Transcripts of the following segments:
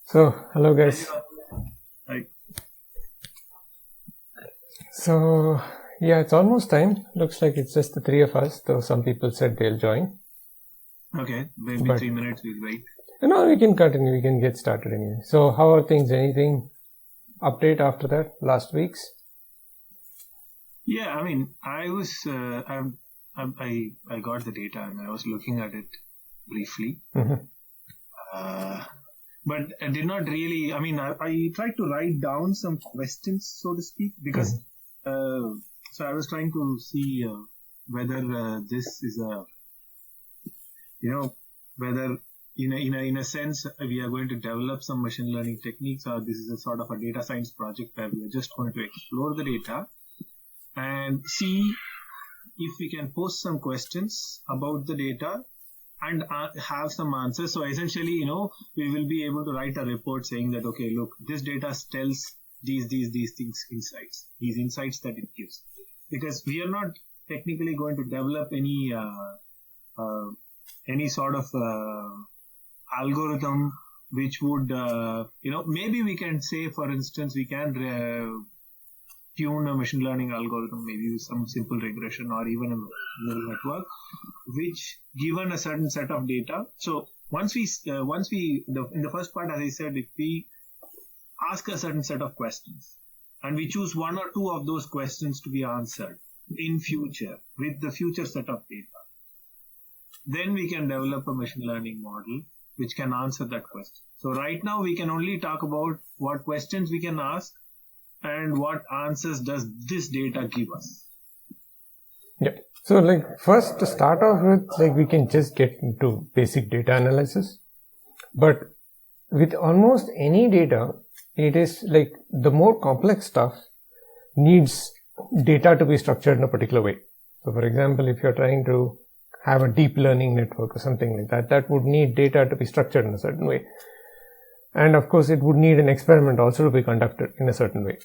So, hello guys. Hi. So, yeah, it's almost time. Looks like it's just the three of us, though some people said they'll join. Okay, maybe 3 minutes we'll wait. No, we can continue. We can get started anyway. So, how are things? Anything update after that? Last week's? Yeah, I mean, I got the data and I was looking at it briefly. But I did not really, I tried to write down some questions, so to speak, because, so I was trying to see whether this is whether in a sense we are going to develop some machine learning techniques, or this is a sort of a data science project where we are just going to explore the data and see if we can post some questions about the data and have some answers. So essentially, we will be able to write a report saying that, okay, look, this data tells these things, these insights that it gives. Because we are not technically going to develop any sort of algorithm which would, maybe we can say, for instance, we can tune a machine learning algorithm, maybe with some simple regression or even a neural network, which given a certain set of data. So once we in the first part, as I said, if we ask a certain set of questions and we choose one or two of those questions to be answered in future with the future set of data, then we can develop a machine learning model which can answer that question. So right now we can only talk about what questions we can ask and what answers does this data give us. Yeah. So first to start off with, we can just get into basic data analysis. But with almost any data, it is the more complex stuff needs data to be structured in a particular way. So for example, if you're trying to have a deep learning network or something like that, that would need data to be structured in a certain way. And of course, it would need an experiment also to be conducted in a certain way.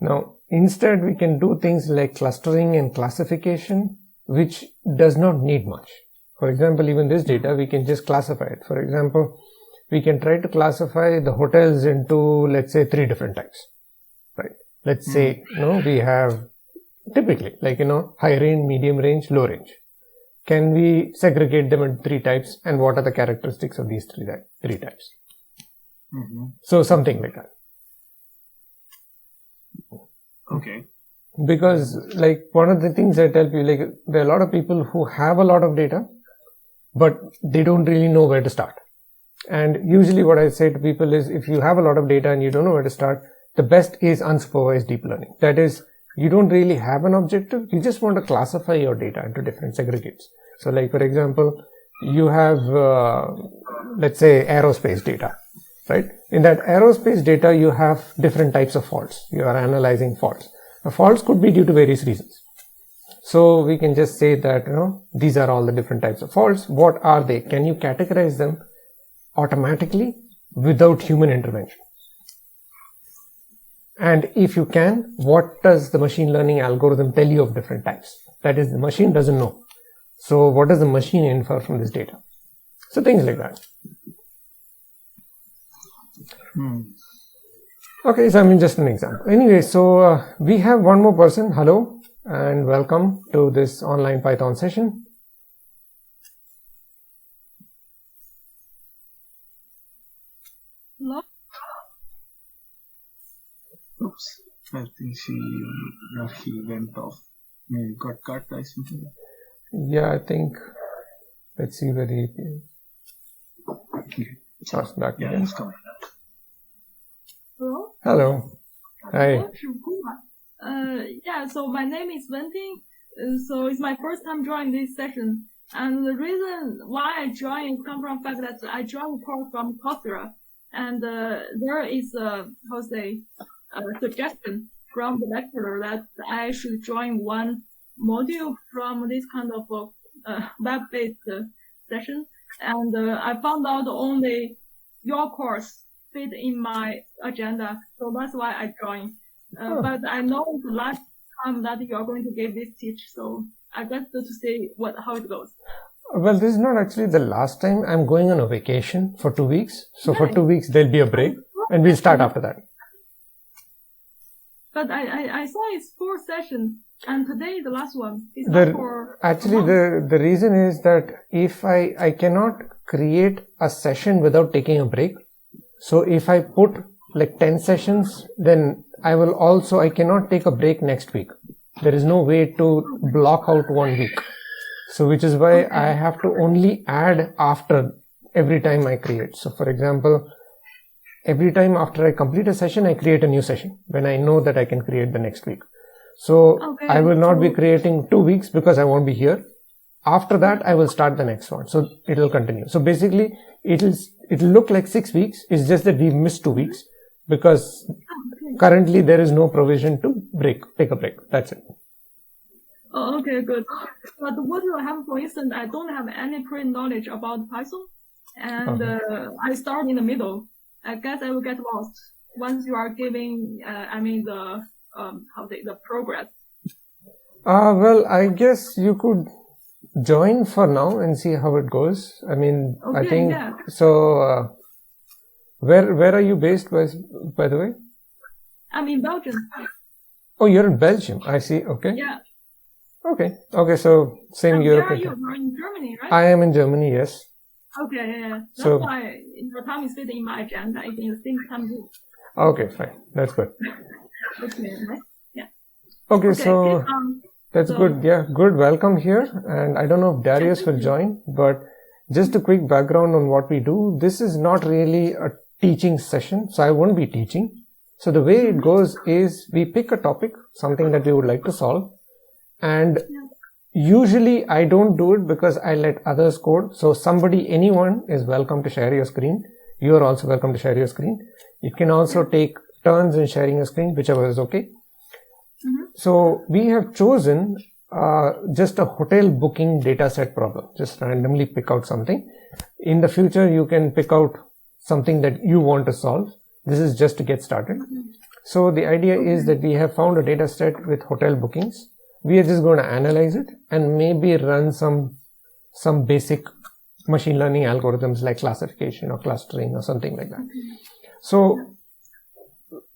Now, instead, we can do things like clustering and classification, which does not need much. For example, even this data, we can just classify it. For example, we can try to classify the hotels into, let's say, 3 different types, right? Let's say, we have typically, high range, medium range, low range. Can we segregate them into 3 types, and what are the characteristics of these 3 types? So something like that. Okay. Because one of the things I tell people, there are a lot of people who have a lot of data, but they don't really know where to start. And usually what I say to people is, if you have a lot of data and you don't know where to start, the best is unsupervised deep learning. That is, you don't really have an objective. You just want to classify your data into different segregates. So for example, you have, let's say, aerospace data. Right? In that aerospace data, you have different types of faults. You are analyzing faults. The faults could be due to various reasons. So we can just say that, these are all the different types of faults. What are they? Can you categorize them automatically without human intervention? And if you can, what does the machine learning algorithm tell you of different types? That is, the machine doesn't know. So what does the machine infer from this data? So things like that. Okay, so just an example. Anyway, so we have one more person. Hello and welcome to this online Python session. Hello? Oops, I think he went off. Maybe got cut, I think. Yeah, I think. Let's see where he is. Okay. Back yeah, again. he's coming. Hello? Hello. Hi. So my name is Wenting. So it's my first time joining this session. And the reason why I joined comes from the fact that I joined a course from Coursera. And there is a suggestion from the lecturer that I should join one module from this kind of web-based session. And I found out only your course fit in my agenda, so that's why I joined. But I know the last time that you are going to give this teach, so I just to see how it goes. Well, this is not actually the last time. I'm going on a vacation for 2 weeks. So for 2 weeks, there'll be a break and we'll start after that. But I saw it's 4 sessions and today the last one. It's actually, the reason is that if I cannot create a session without taking a break. So if I put like 10 sessions, then I cannot take a break next week. There is no way to block out 1 week. So which is why I have to only add after every time I create. So for example, every time after I complete a session, I create a new session when I know that I can create the next week. So I will not be creating 2 weeks because I won't be here. After that, I will start the next one. So it will continue. So basically, it'll look like 6 weeks. It's just that we missed 2 weeks because currently there is no provision to take a break. That's it. Oh, okay, good. But what will happen, for instance, I don't have any pre-knowledge about Python, and I start in the middle. I guess I will get lost once you are giving, the progress. Well, I guess you could join for now and see how it goes. I mean, I think so. Where are you based, by the way? I'm in Belgium. Oh, you're in Belgium. I see. Okay. Yeah. Okay. So same Europe. Where are you? You're in Germany, right? I am in Germany. Yes. Okay. Yeah. That's why your time is fitting in my agenda. I think things come good. Okay, fine. That's good. Okay. Right? Yeah. Okay. So that's good. Yeah. Good. Welcome here. And I don't know if Darius will join, but just a quick background on what we do. This is not really a teaching session, so I won't be teaching. So the way it goes is we pick a topic, something that we would like to solve. And usually I don't do it because I let others code. So anyone is welcome to share your screen. You are also welcome to share your screen. You can also take turns in sharing your screen, whichever is okay. So we have chosen just a hotel booking dataset problem. Just randomly pick out something. In the future, you can pick out something that you want to solve. This is just to get started. So the idea is that we have found a data set with hotel bookings. We are just going to analyze it and maybe run some basic machine learning algorithms like classification or clustering or something like that. So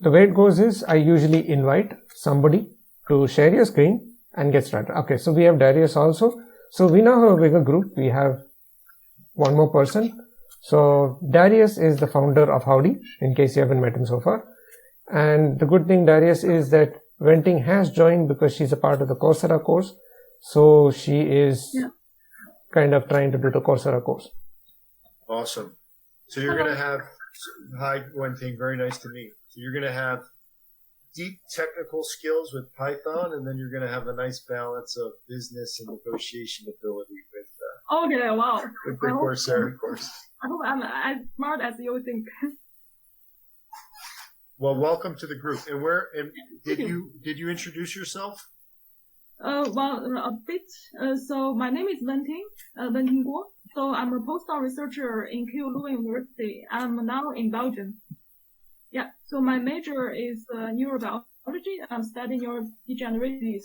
the way it goes is I usually invite somebody to share your screen and get started. Okay, so we have Darius also. So we now have a bigger group. We have one more person. So Darius is the founder of Howdy, in case you haven't met him so far. And the good thing, Darius, is that Wenting has joined because she's a part of the Coursera course. So she is kind of trying to do the Coursera course. Awesome. So you're going to have, hi Wenting, very nice to meet. So you're going to have deep technical skills with Python, and then you're going to have a nice balance of business and negotiation ability with with the Coursera course. I hope I'm as smart as you think. Well, welcome to the group. And did you introduce yourself? A bit. So my name is Wenting Guo. So I'm a postdoc researcher in KU Leuven University. I'm now in Belgium. Yeah. So my major is neurobiology. I'm studying neurodegeneration.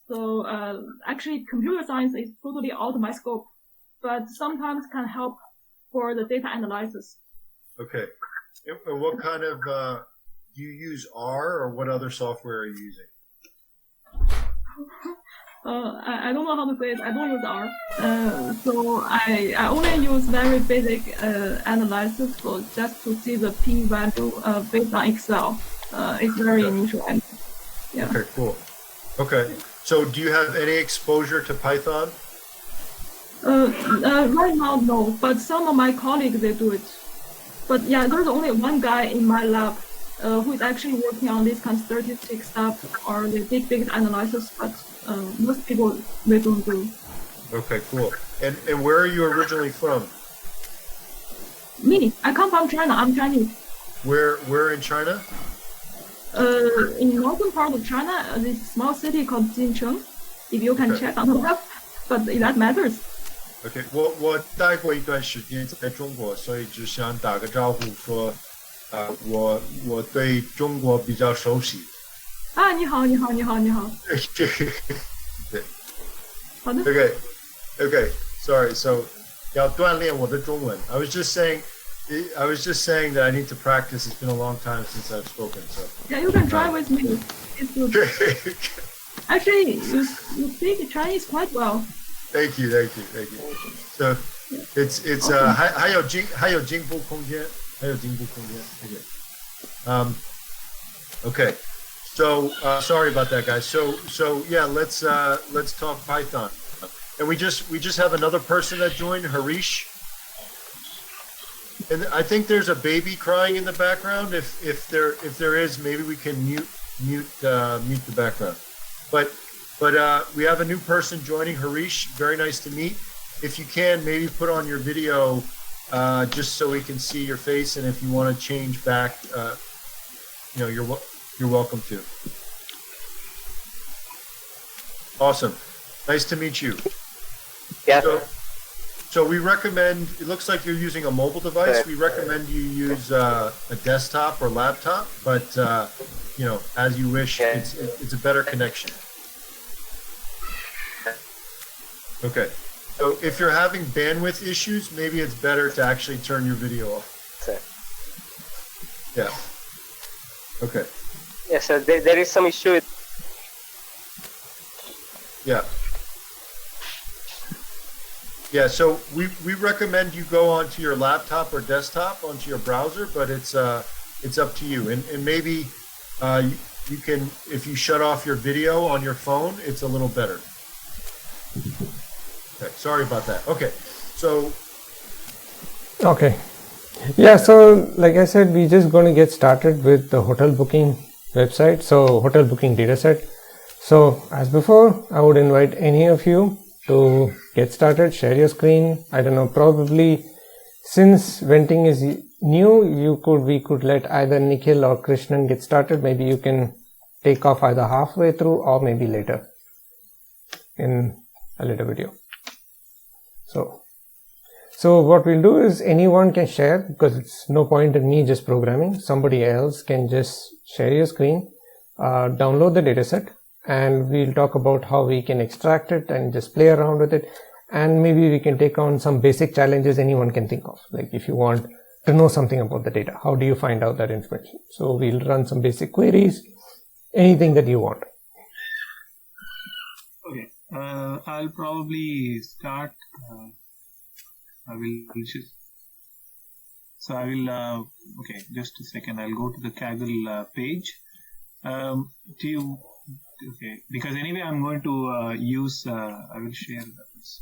So actually, computer science is totally out of my scope, but sometimes can help for the data analysis. Okay. And what kind of, do you use R or what other software are you using? I don't know how to say it. I don't use R. So I only use very basic analysis, so just to see the p-value based on Excel. It's very initial. Yeah. Okay, cool. Okay. So do you have any exposure to Python? Right now, no. But some of my colleagues, they do it. But yeah, there's only one guy in my lab who is actually working on this kind of statistic stuff or the big analysis, but most people, they don't do. Okay, cool. And where are you originally from? Me, I come from China. I'm Chinese. Where in China? In northern part of China, this small city called Jincheng, if you can check on the map, but that matters. OK， 我待过一段时间在中国，所以只想打个招呼说，我对中国比较熟悉。啊，你好。对，好的。OK， Okay, sorry. So, 要锻炼我的中文. I was just saying that I need to practice. It's been a long time since I've spoken. So. Yeah, you can try with me. It's good. Actually, you speak Chinese quite well. Thank you. So, it's Okay. 还有进步空间. Okay. Okay. So sorry about that, guys. So yeah, let's talk Python. And we just have another person that joined, Harish. And I think there's a baby crying in the background. If there is, maybe we can mute the background. But we have a new person joining, Harish. Very nice to meet. If you can, maybe put on your video just so we can see your face. And if you want to change back, you're welcome to. Awesome. Nice to meet you. Yeah. So we recommend, it looks like you're using a mobile device. We recommend you use a desktop or laptop, but as you wish, it's a better connection. Okay. So if you're having bandwidth issues, maybe it's better to actually turn your video off. Yeah. Okay. Yes, there is some issue with. Yeah. Yeah, so we recommend you go onto your laptop or desktop, onto your browser, but it's up to you. And maybe you can, if you shut off your video on your phone, it's a little better. Okay, sorry about that. Okay, so. Okay. Yeah, so like I said, we're just going to get started with the hotel booking website. So hotel booking dataset. So as before, I would invite any of you to get started, share your screen. I don't know, probably since venting is new, we could let either Nikhil or Krishnan get started. Maybe you can take off either halfway through or maybe later in a later video. So what we'll do is anyone can share, because it's no point in me just programming. Somebody else can just share your screen, download the dataset, and we'll talk about how we can extract it and just play around with it. And maybe we can take on some basic challenges anyone can think of. Like if you want to know something about the data, how do you find out that information? So we'll run some basic queries, anything that you want. Okay, I'll probably start. I will just. So I will. Okay, just a second. I'll go to the Kaggle page. Okay, because anyway, I'm going to use. I will share this.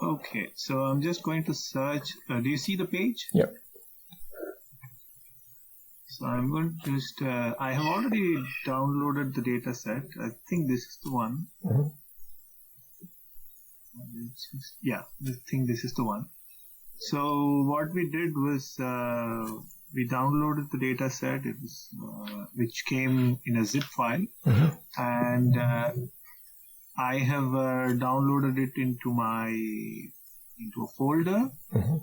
Okay, so I'm just going to search. Do you see the page? Yeah. So I'm going to just. I have already downloaded the data set. I think this is the one. Mm-hmm. Yeah, I think this is the one. So what we did was we downloaded the data set. It was which came in a zip file, mm-hmm. and I have downloaded it into a folder, mm-hmm.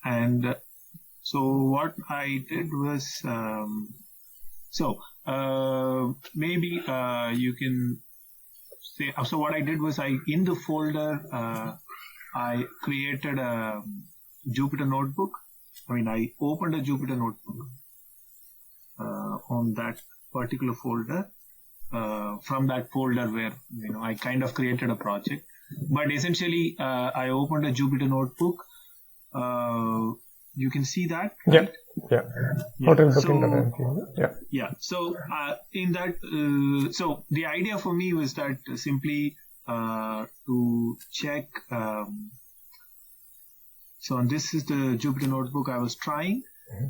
And so what I did was maybe you can say. So what I did was in the folder I created a Jupyter notebook. I opened a Jupyter notebook on that particular folder. From that folder where I kind of created a project, but essentially I opened a Jupyter notebook. You can see that, right? Yeah. Hotel booking. Yeah. So in that, so the idea for me was that simply to check. So this is the Jupyter notebook I was trying. Mm-hmm.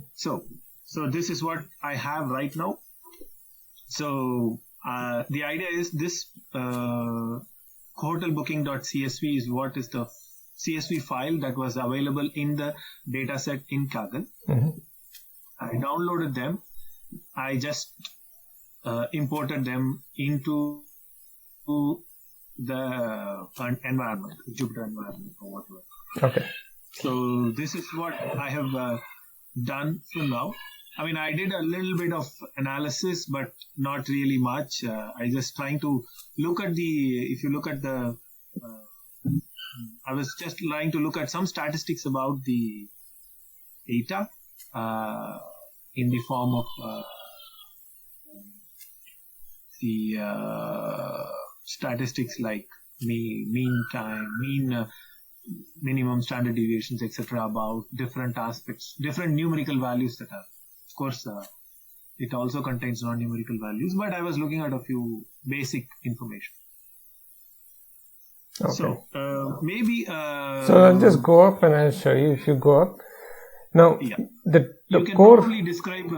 So this is what I have right now. So the idea is this hotelbooking.csv is what is the CSV file that was available in the dataset in Kaggle. I downloaded them. I just imported them into the environment, Jupyter environment or whatever. Okay. So this is what I have done for now. I mean, I did a little bit of analysis, but not really much. I just trying to look at if you look at the, I was just trying to look at some statistics about the data in the form of the statistics like mean time, minimum standard deviations, etc. about different aspects, different numerical values that are. Of course, it also contains non-numerical values, but I was looking at a few basic information. Okay. So maybe. So I'll just go up and I'll show you. If you go up now, the you can core. probably describe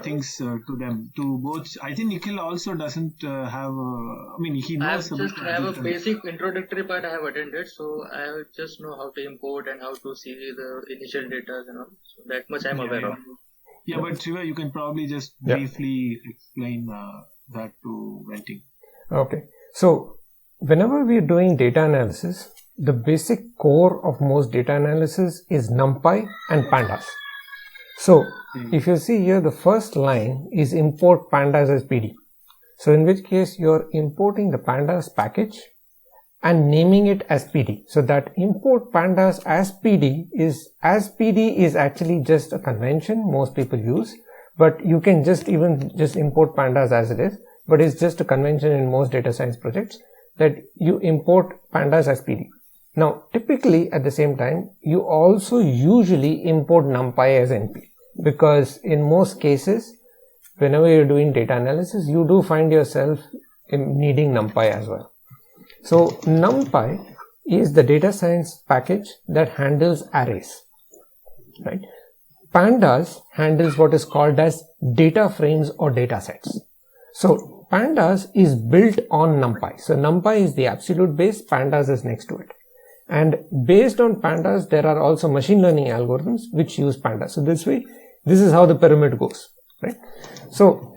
things to them. To both, I think Nikhil also doesn't have. I mean, he knows. I just have a basic introductory part I have attended, so I just know how to import and how to see the initial data and all. So that much I'm aware of. Yeah, but Shiva, you can probably just briefly explain that to Venting. Okay. So whenever we are doing data analysis, the basic core of most data analysis is NumPy and pandas. So if you see here, the first line is import pandas as PD. So in which case you're importing the pandas package and naming it as PD. So that import pandas as PD is actually just a convention most people use, but you can just import pandas as it is, but it's just a convention in most data science projects that you import pandas as PD. Now, typically at the same time, you also usually import NumPy as NP, because in most cases, whenever you're doing data analysis, you do find yourself needing NumPy as well. So NumPy is the data science package that handles arrays, right? Pandas handles what is called as data frames or data sets. So pandas is built on NumPy. So NumPy is the absolute base, pandas is next to it. And based on pandas, there are also machine learning algorithms which use pandas. So this way, this is how the pyramid goes, right? So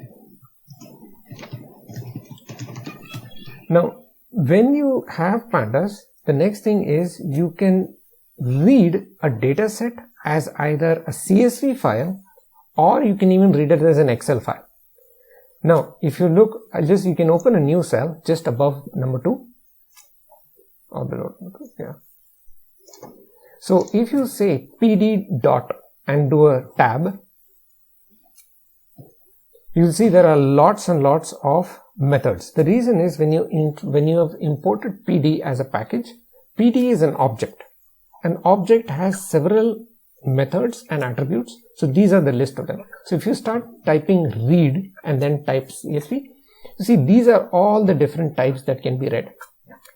now, when you have pandas, the next thing is you can read a data set as either a CSV file or you can even read it as an Excel file. Now, if you look, you can open a new cell just above number 2 or below number 2, yeah. So if you say pd dot and do a tab, you'll see there are lots and lots of methods. The reason is when you have imported PD as a package, PD is an object. An object has several methods and attributes. So these are the list of them. So if you start typing read and then type CSV, you see these are all the different types that can be read.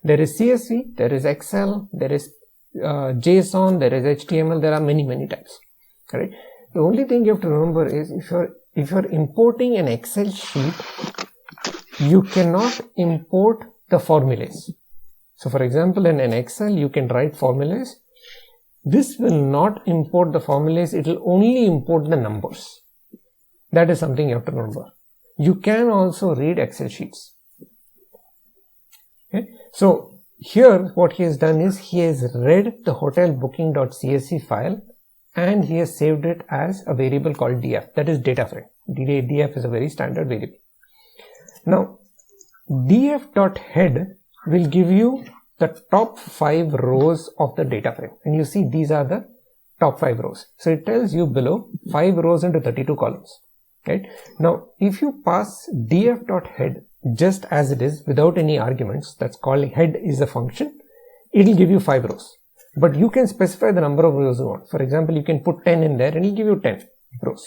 There is CSV, there is Excel, there is JSON, there is HTML, there are many types. Right? The only thing you have to remember is if you're importing an Excel sheet, you cannot import the formulas. So for example, in an Excel, you can write formulas. This will not import the formulas. It will only import the numbers. That is something you have to remember. You can also read Excel sheets. Okay. So here what he has done is he has read the hotelbooking.csv file and he has saved it as a variable called df, that is data frame. df is a very standard variable. Now df.head will give you the top 5 rows of the data frame, and you see these are the top 5 rows. So it tells you below 5 rows into 32 columns. Right? Now if you pass df.head just as it is without any arguments, that's called head is a function, it will give you 5 rows. But you can specify the number of rows you want. For example, you can put 10 in there and it will give you 10 rows.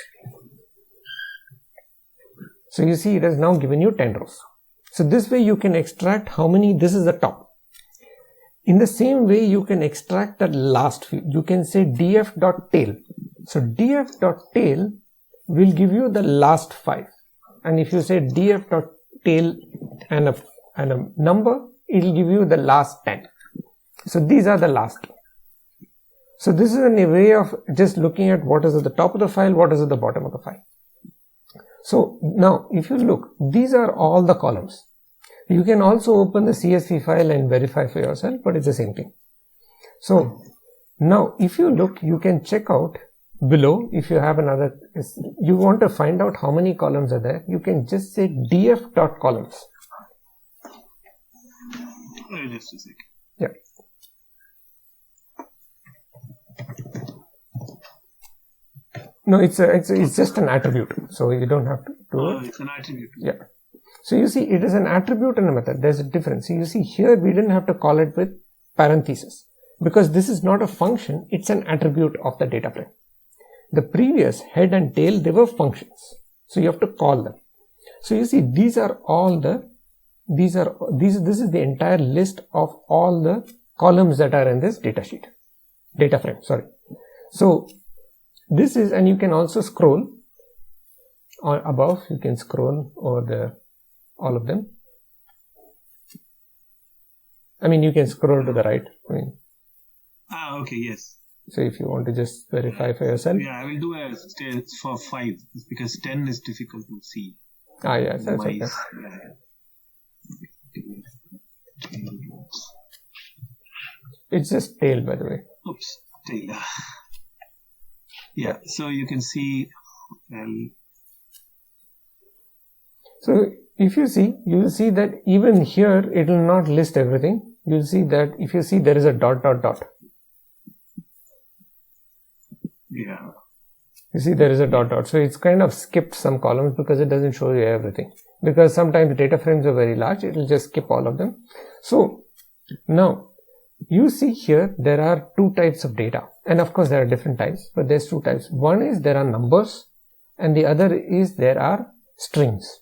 So you see it has now given you 10 rows. So this way you can extract how many, this is the top. In the same way you can extract the last few. You can say df.tail. So df.tail will give you the last 5. And if you say tail and a number, it will give you the last 10. So these are the last. So this is a way of just looking at what is at the top of the file, what is at the bottom of the file. So now if you look, these are all the columns. You can also open the CSV file and verify for yourself, but it's the same thing. So now if you look, you can check out below. If you have another, you want to find out how many columns are there, you can just say df.columns. Just a second. Yeah. No, it's just an attribute, so you don't have to do it. It's an attribute. Yeah. So you see, it is an attribute and a method. There's a difference. So you see here, we didn't have to call it with parentheses because this is not a function. It's an attribute of the data frame. The previous head and tail, they were functions. So you have to call them. So you see, these are all the, this is the entire list of all the columns that are in this data frame, sorry. So this is, and you can also scroll or above, you can scroll over all of them. I mean, you can scroll to the right. I mean, okay, yes. So if you want to just verify for yourself. Yeah, I will do a for 5 because 10 is difficult to see. Yes, that's okay. It's just tail, by the way. Oops, tail. Yeah, so you can see. So if you see, you will see that even here it will not list everything. You will see that if you see there is a dot. Yeah. You see there is a dot. So it's kind of skipped some columns because it doesn't show you everything. Because sometimes data frames are very large, it will just skip all of them. So now you see here there are two types of data, and of course there are different types, but there's two types. One is there are numbers and the other is there are strings,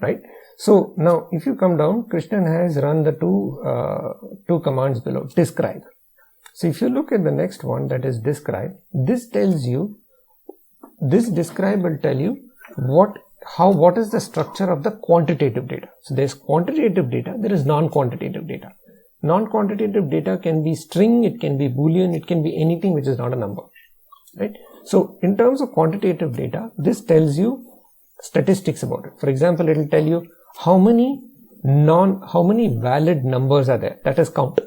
right? So now if you come down, Krishnan has run the two commands below, describe. So if you look at the next one, that is describe, this tells you, this describe will tell you what is the structure of the quantitative data. So there's quantitative data, there is non-quantitative data. Non-quantitative data can be string, it can be boolean, it can be anything which is not a number, right? So in terms of quantitative data, this tells you statistics about it. For example, it will tell you how many valid numbers are there, that is count.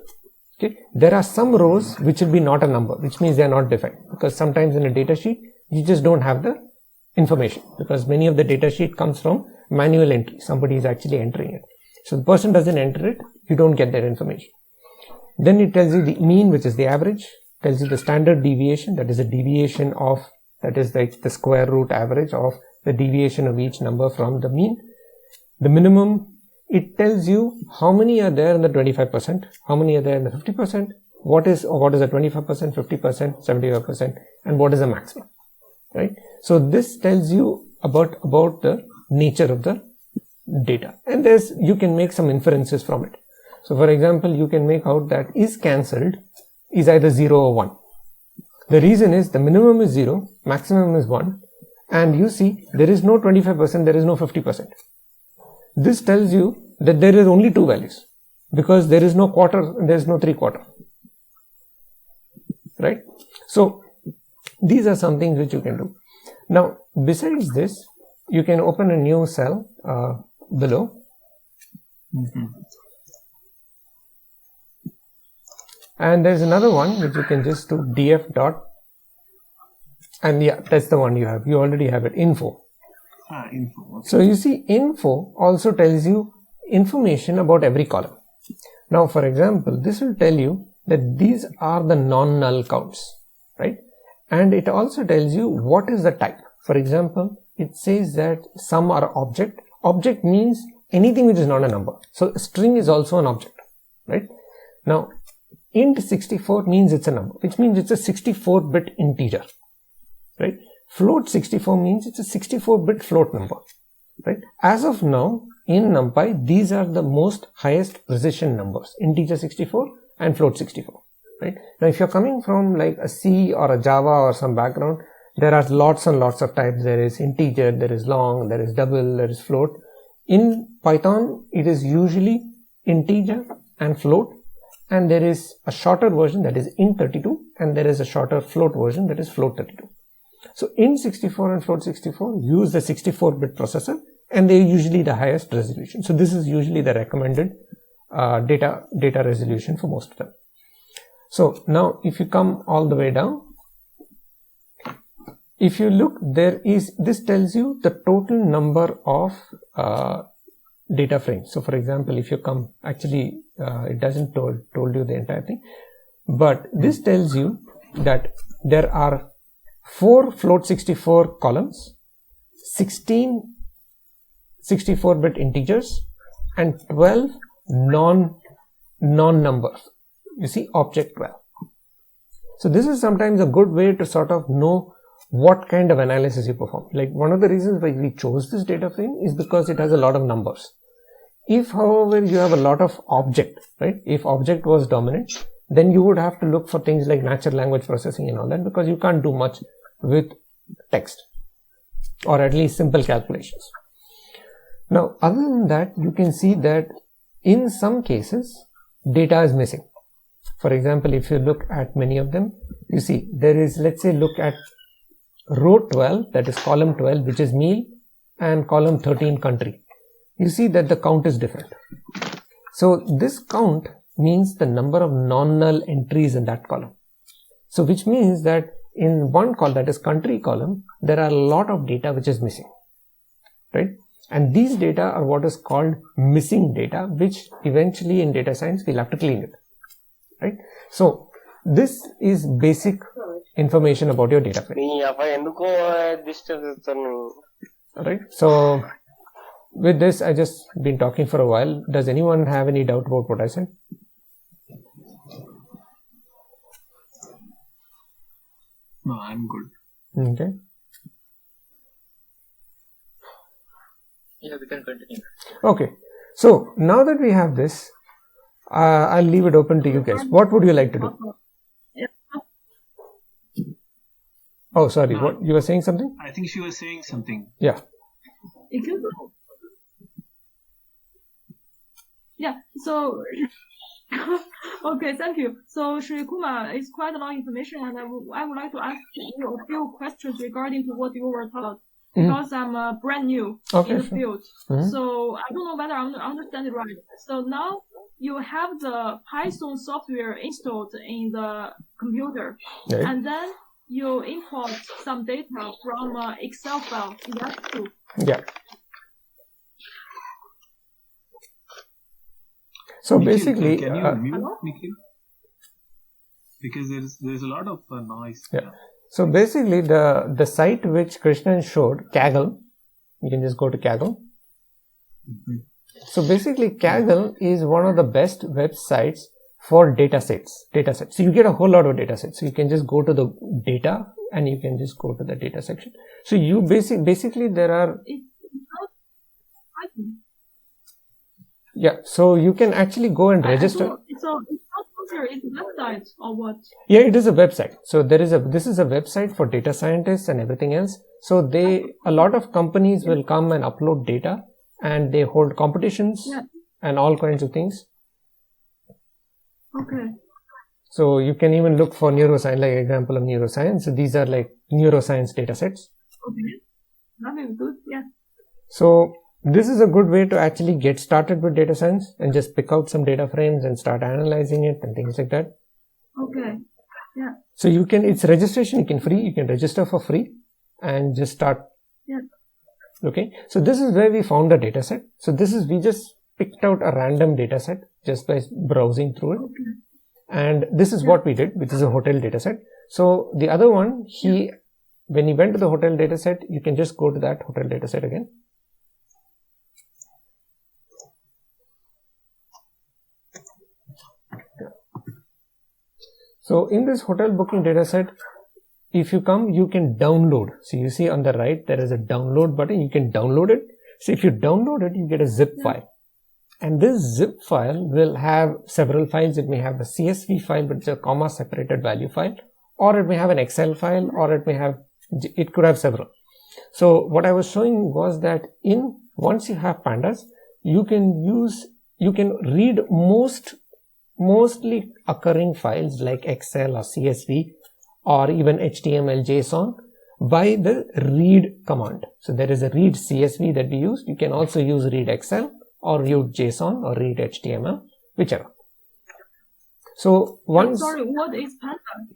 Okay, there are some rows which will be not a number, which means they are not defined, because sometimes in a data sheet you just don't have the information, because many of the data sheet comes from manual entry. Somebody is actually entering it. So the person doesn't enter it, you don't get that information. Then it tells you the mean, which is the average, tells you the standard deviation, that is a deviation of, that is like the square root average of the deviation of each number from the mean. The minimum, it tells you how many are there in the 25%, how many are there in the 50%, what is the 25%, 50%, 75%, and what is the maximum, right? So this tells you about the nature of the data, and you can make some inferences from it. So for example, you can make out that is cancelled is either 0 or 1. The reason is the minimum is 0, maximum is 1, and you see there is no 25%, there is no 50%. This tells you that there is only two values, because there is no quarter, there is no 3/4, right? So these are some things which you can do. Now besides this, you can open a new cell below. And there's another one which you can just do df dot, and yeah, that's the one you have. You already have it, info. Info. Okay. So you see, info also tells you information about every column. Now, for example, this will tell you that these are the non-null counts, right? And it also tells you what is the type. For example, it says that some are object. Object means anything which is not a number. So a string is also an object, right? Now, int 64 means it's a number, which means it's a 64-bit integer, right? Float 64 means it's a 64-bit float number, right? As of now, in NumPy, these are the most highest precision numbers, integer 64 and float 64, right? Now, if you're coming from like a C or a Java or some background, there are lots and lots of types. There is integer, there is long, there is double, there is float. In Python, it is usually integer and float, and there is a shorter version that is int32, and there is a shorter float version that is float32. So int64 and float64 use the 64-bit processor, and they are usually the highest resolution. So this is usually the recommended data resolution for most of them. So now if you come all the way down, if you look, this tells you the total number of data frames. So for example, if you come, actually it doesn't told you the entire thing, but this tells you that there are 4 float64 columns, 16 64-bit integers, and 12 non-numbers. You see, object 12. So this is sometimes a good way to sort of know what kind of analysis you perform. Like, one of the reasons why we chose this data frame is because it has a lot of numbers. If, however, you have a lot of object, right? If object was dominant, then you would have to look for things like natural language processing and all that, because you can't do much with text, or at least simple calculations. Now, other than that, you can see that in some cases, data is missing. For example, if you look at many of them, you see there is, let's say, look at row 12, that is column 12, which is meal, and column 13, country. You see that the count is different. So this count means the number of non-null entries in that column. So which means that in one column, that is country column, there are a lot of data which is missing, right? And these data are what is called missing data, which eventually in data science we'll have to clean it, right? So this is basic information about your data frame. Alright, so with this, I just been talking for a while. Does anyone have any doubt about what I said? No, I'm good. Okay. Yeah, we can continue. Okay. So now that we have this, I'll leave it open to you guys. What would you like to do? Oh, sorry. What, you were saying something? I think she was saying something. Yeah. Yeah, so okay, thank you. So Shri Kumar, it's quite a lot of information, and I would like to ask you a few questions regarding to what you were taught, because I'm brand new in the field. So I don't know whether I understand it right. So now you have the Python software installed in the computer, right, and then you import some data from Excel file. Is that true? Yeah. So Nikhil, basically, can you mute, Nikhil? Because there's a lot of noise. Yeah. So basically, the site which Krishnan showed, Kaggle, you can just go to Kaggle. So basically, Kaggle is one of the best websites for datasets. So you get a whole lot of datasets. So you can just go to the data, and you can just go to the data section. So you basically there are. Yeah, so you can actually go and register. So it's not software, it's a website or what? Yeah, it is a website. So this is a website for data scientists and everything else. So a lot of companies will come and upload data, and they hold competitions and all kinds of things. Okay. So you can even look for neuroscience, like example of neuroscience. So these are like neuroscience data sets. Okay. That is good, yeah. So this is a good way to actually get started with data science and just pick out some data frames and start analyzing it and things like that. Okay. Yeah. So you can, it's registration, you can register for free and just start. Yeah. Okay. So this is where we found a data set. So we just picked out a random data set just by browsing through it. Okay. And this is what we did, which is a hotel data set. So the other one, when he went to the hotel data set, you can just go to that hotel data set again. So in this hotel booking data set, if you come, you can download. So you see on the right, there is a download button. You can download it. So if you download it, you get a zip file. And this zip file will have several files. It may have a CSV file, but it's a comma separated value file, or it may have an Excel file, or it could have several. So what I was showing was that in once you have pandas, you can read mostly occurring files like Excel or CSV or even HTML, JSON by the read command. So there is a read CSV that we use. You can also use read Excel or read JSON or read HTML, whichever. So once... Sorry, what is Pandas?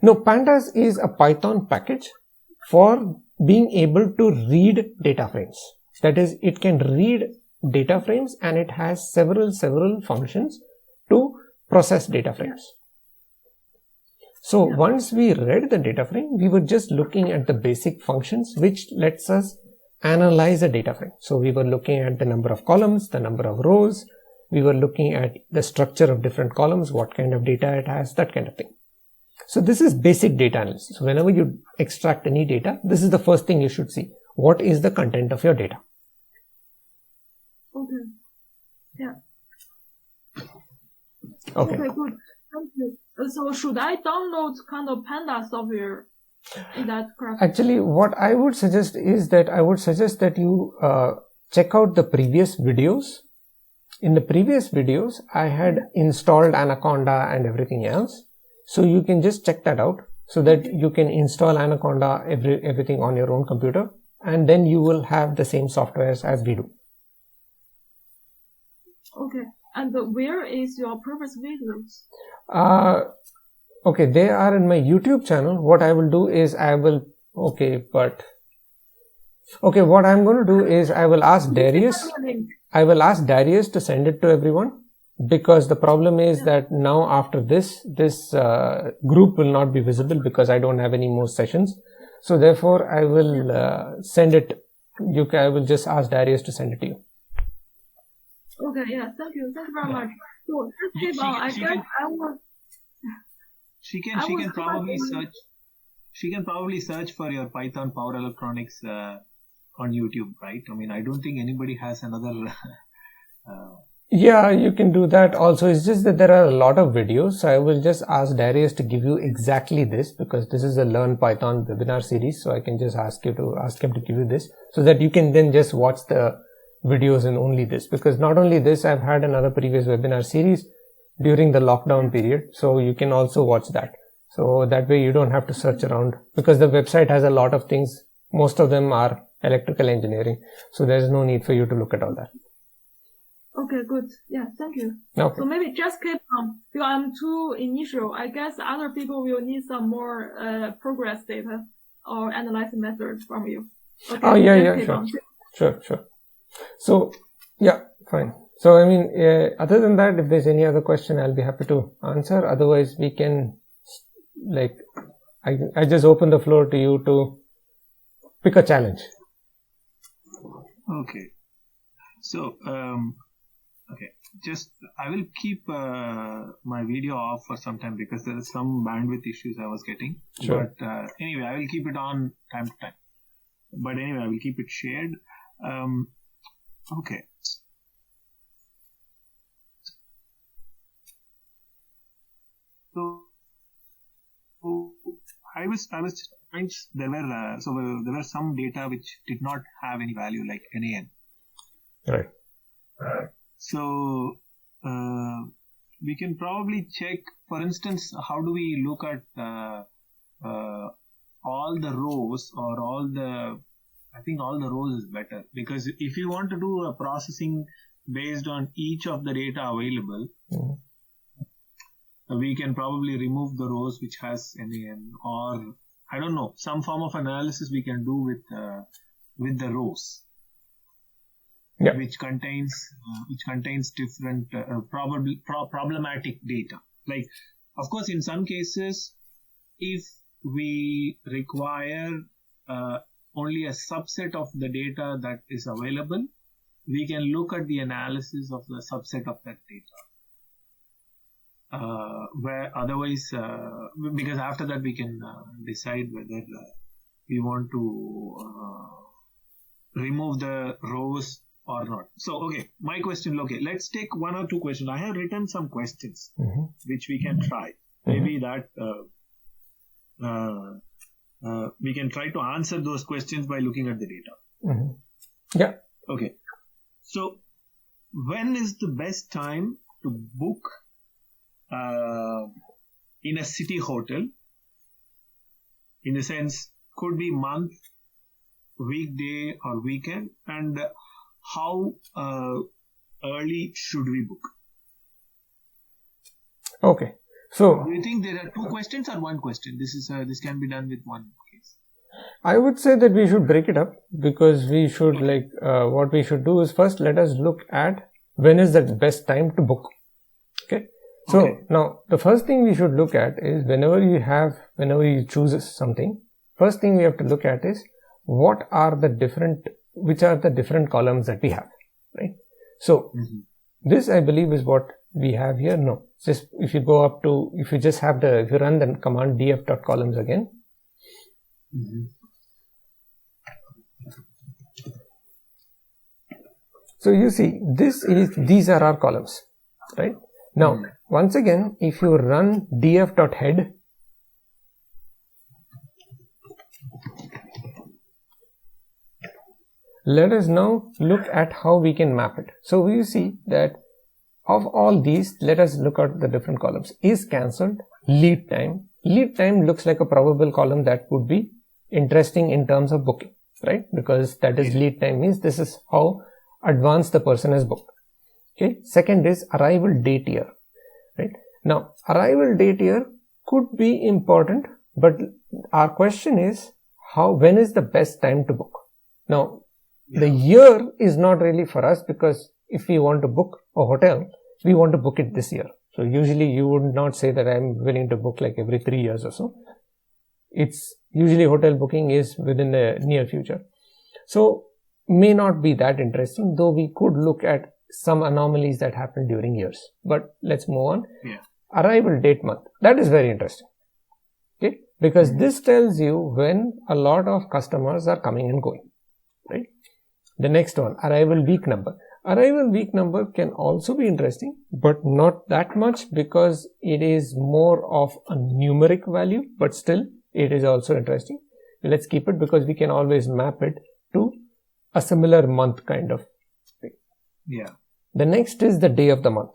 No, Pandas is a Python package for being able to read data frames. That is, it can read data frames and it has several functions to process data frames. So once we read the data frame, we were just looking at the basic functions which lets us analyze a data frame. So we were looking at the number of columns, the number of rows, we were looking at the structure of different columns, what kind of data it has, that kind of thing. So this is basic data analysis. So whenever you extract any data, this is the first thing you should see. What is the content of your data? Okay. Yeah. Okay. Okay, good. Thank you. So should I download kind of Panda software? Is that correct? Actually, what I would suggest is that you check out the previous videos. In the previous videos, I had installed Anaconda and everything else. So you can just check that out so that you can install Anaconda, everything on your own computer, and then you will have the same softwares as we do. Okay. And where is your previous videos? Okay, they are in my YouTube channel. What I will do is what I'm going to do is I will ask Darius to send it to everyone, because the problem is that now after this group will not be visible because I don't have any more sessions. So therefore I will send it. I will just ask Darius to send it to you. Okay, yeah, thank you very much. So just keep on. I guess I will. She can probably search for your Python Power Electronics on YouTube, right? I mean, I don't think anybody has another. Yeah, you can do that also. It's just that there are a lot of videos. So I will just ask Darius to give you exactly this, because this is a Learn Python webinar series. So I can just ask him to give you this so that you can then just watch the videos in only this. Because not only this, I've had another previous webinar series during the lockdown period. So you can also watch that. So that way you don't have to search around, because the website has a lot of things. Most of them are electrical engineering. So there's no need for you to look at all that. Okay, good. Yeah, thank you. Okay. So maybe just keep on, because I'm too initial. I guess other people will need some more progress data or analysis methods from you. Okay, oh, yeah, sure. So, yeah, fine. So, I mean, other than that, if there's any other question, I'll be happy to answer. Otherwise, we can, I just open the floor to you to pick a challenge. Okay. So, okay, I will keep my video off for some time because there is some bandwidth issues I was getting. Sure. But anyway, I will keep it on time to time. But anyway, I will keep it shared. Okay. So I was there were some data which did not have any value, like NaN. Right. So we can probably check, for instance, how do we look at all the rows or I think all the rows is better, because if you want to do a processing based on each of the data available, we can probably remove the rows which has NaN, or I don't know, some form of analysis we can do with the rows. Yeah. Which contains different problematic data. Like, of course, in some cases, if we require only a subset of the data that is available, we can look at the analysis of the subset of that data. Where otherwise, because after that we can decide whether we want to remove the rows or not. So, okay, my question, okay, let's take one or two questions. I have written some questions which we can try. Maybe that we can try to answer those questions by looking at the data. Yeah. Okay. So, when is the best time to book in a city hotel? In the sense, could be month, weekday, or weekend, and how early should we book? Okay. So Do you think there are two questions or one question? This can be done with one case. I would say that we should break it up, because we should what we should do is first let us look at when is the best time to book. Okay. So now the first thing we should look at is whenever you choose something, first thing we have to look at is which are the different columns that we have, right? So this, I believe, is what we have here. No, just if you go up to, if you run the command df.columns again. So you see, these are our columns, right? Now, once again, if you run df.head, let us now look at how we can map it. So we see that of all these, let us look at the different columns. Is cancelled, lead time. Lead time looks like a probable column that would be interesting in terms of booking, right? Because that is lead time, means this is how advanced the person has booked. Okay. Second is arrival date year, right? Now, arrival date year could be important, but our question is when is the best time to book? Now, the year is not really for us, because if we want to book a hotel, we want to book it this year. So usually you would not say that I'm willing to book like every 3 years or so. It's usually hotel booking is within the near future. So may not be that interesting, though we could look at some anomalies that happen during years. But let's move on. Arrival date month. That is very interesting. Okay, because this tells you when a lot of customers are coming and going, right? The next one, arrival week number. Arrival week number can also be interesting, but not that much, because it is more of a numeric value, but still it is also interesting. Let's keep it, because we can always map it to a similar month kind of thing. The next is the day of the month.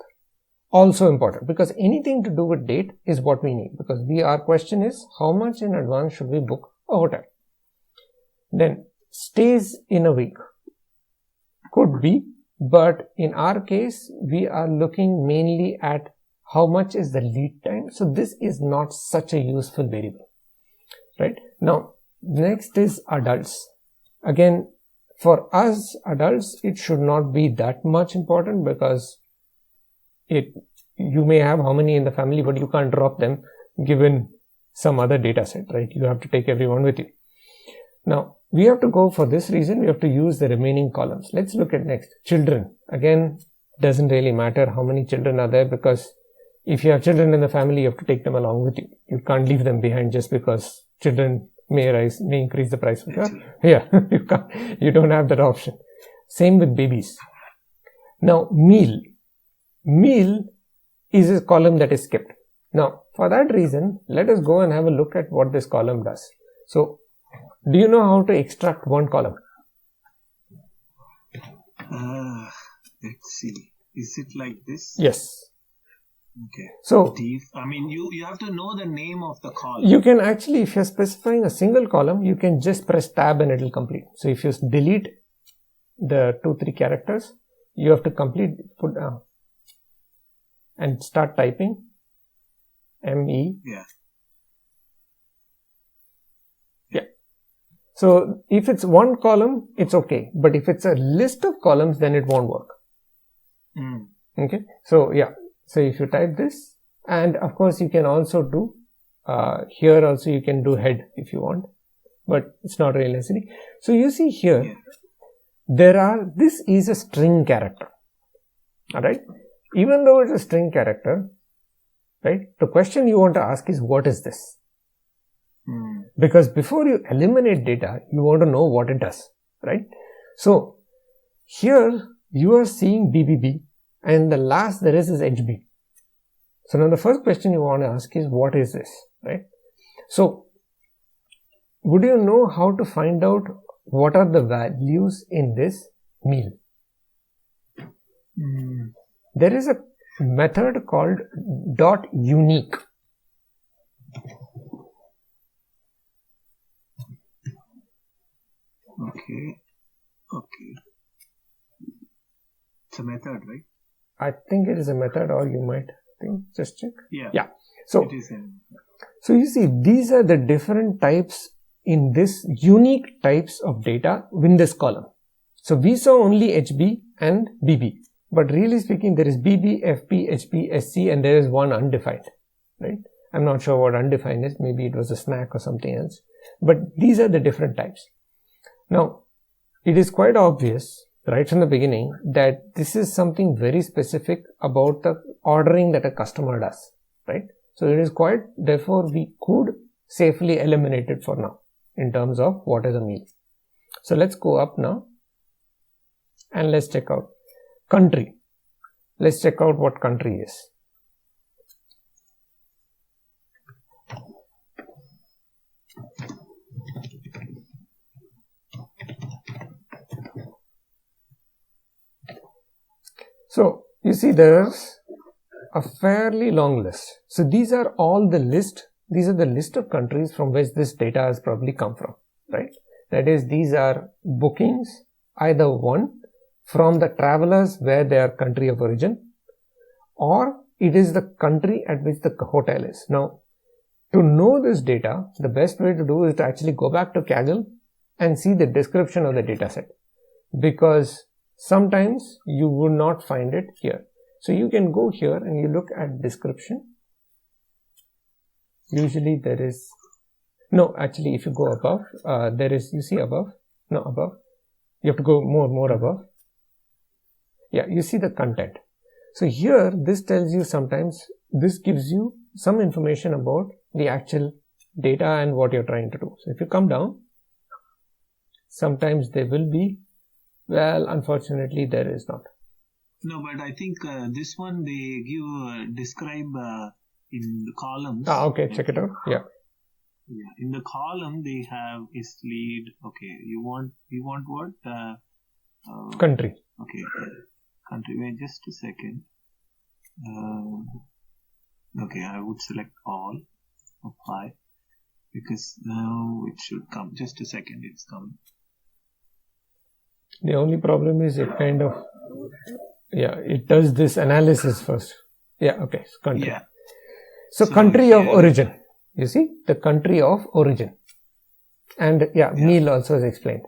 Also important, because anything to do with date is what we need, because our question is how much in advance should we book a hotel. Then stays in a week. Could be, but in our case, we are looking mainly at how much is the lead time. So this is not such a useful variable, right? Now, next is adults. Again, for us adults, it should not be that much important, because you may have how many in the family, but you can't drop them given some other data set, right? You have to take everyone with you. Now, we have to go for this reason, we have to use the remaining columns. Let's look at next. Children. Again, doesn't really matter how many children are there, because if you have children in the family, you have to take them along with you. You can't leave them behind just because children may increase the price of your. Yeah, you don't have that option. Same with babies. Now, meal. Meal is a column that is skipped. Now, for that reason, let us go and have a look at what this column does. So, do you know how to extract one column? Let's see. Is it like this? Yes. Okay. So, I mean, you have to know the name of the column. You can actually, if you're specifying a single column, you can just press tab and it will complete. So, if you delete the 2-3 characters, you have to put down and start typing ME. Yeah. So, if it's one column, it's okay. But if it's a list of columns, then it won't work. Okay. So, yeah. So, if you type this, and of course, you can also do, here also you can do head if you want, but it's not really necessary. So, you see here, this is a string character. Alright. Even though it's a string character, right, the question you want to ask is, what is this? Because before you eliminate data, you want to know what it does, right? So, here you are seeing BBB, and the last there is HB. So, now the first question you want to ask is, what is this, right? So, would you know how to find out what are the values in this? meal. Mm. There is a method called .unique. Okay. It's a method, right? I think it is a method, or you might think, just check. Yeah. So, It is so you see, these are the different types in this unique types of data in this column. So we saw only HB and BB, but really speaking, there is BB, FP, HP, SC, and there is one undefined, right? I'm not sure what undefined is. Maybe it was a snack or something else, but these are the different types. Now, it is quite obvious right from the beginning that this is something very specific about the ordering that a customer does, right? So it is quite, therefore we could safely eliminate it for now in terms of what is a meal. So let's go up now and let's check out country. Let's check out what country is. So you see there's a fairly long list. So these are all the list. These are the list of countries from which this data has probably come from, right? That is, these are bookings, either one from the travelers where their country of origin, or it is the country at which the hotel is. Now, to know this data, the best way to do is to actually go back to Kaggle and see the description of the dataset, because sometimes you would not find it here. So you can go here and you look at description. Usually there is, no, actually if you go above, there is, you see above, no, above, you have to go more above. Yeah, you see the content. So here, this tells you sometimes, this gives you some information about the actual data and what you're trying to do. So if you come down, sometimes there will be, well, unfortunately there is not. No, but I think this one they give describe in the columns. Okay, check it out. Yeah. Yeah, in the column they have is lead. Okay, you want what? Country. Okay, country. Wait, just a second. Okay, I would select all, apply, because now it should come. Just a second, it's coming. The only problem is it kind of, yeah, it does this analysis first. Yeah, okay, country. Yeah. So country of origin, you see, the country of origin. And yeah, meal also is explained.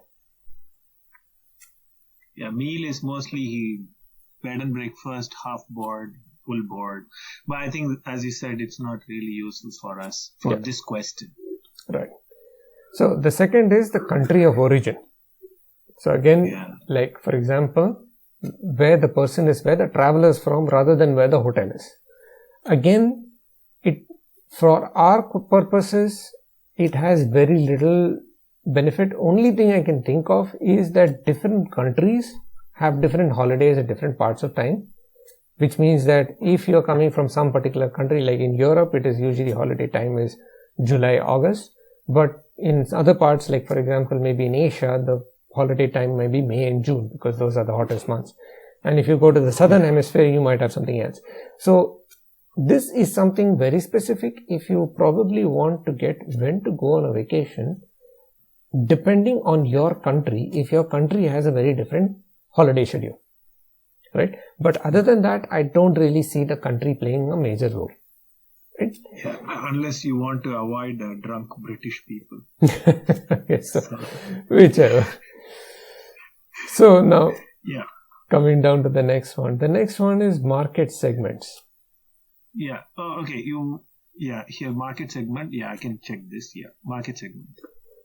Yeah, meal is mostly bed and breakfast, half board, full board. But I think, as you said, it's not really useful for us for this question. Right. So the second is the country of origin. So again, like for example, where the person is, where the traveler is from, rather than where the hotel is. Again, it, for our purposes, it has very little benefit. Only thing I can think of is that different countries have different holidays at different parts of time, which means that if you're coming from some particular country, like in Europe, it is usually holiday time is July, August, but in other parts, like for example, maybe in Asia, the holiday time may be May and June, because those are the hottest months. And if you go to the southern hemisphere, you might have something else. So this is something very specific. If you probably want to get when to go on a vacation, depending on your country, if your country has a very different holiday schedule, right? But other than that, I don't really see the country playing a major role. Right? Yeah, unless you want to avoid drunk British people. Yes, so, whichever. So now, coming down to the next one. The next one is market segments. Yeah. Oh, okay. Here market segment. Yeah, I can check this. Yeah, market segment.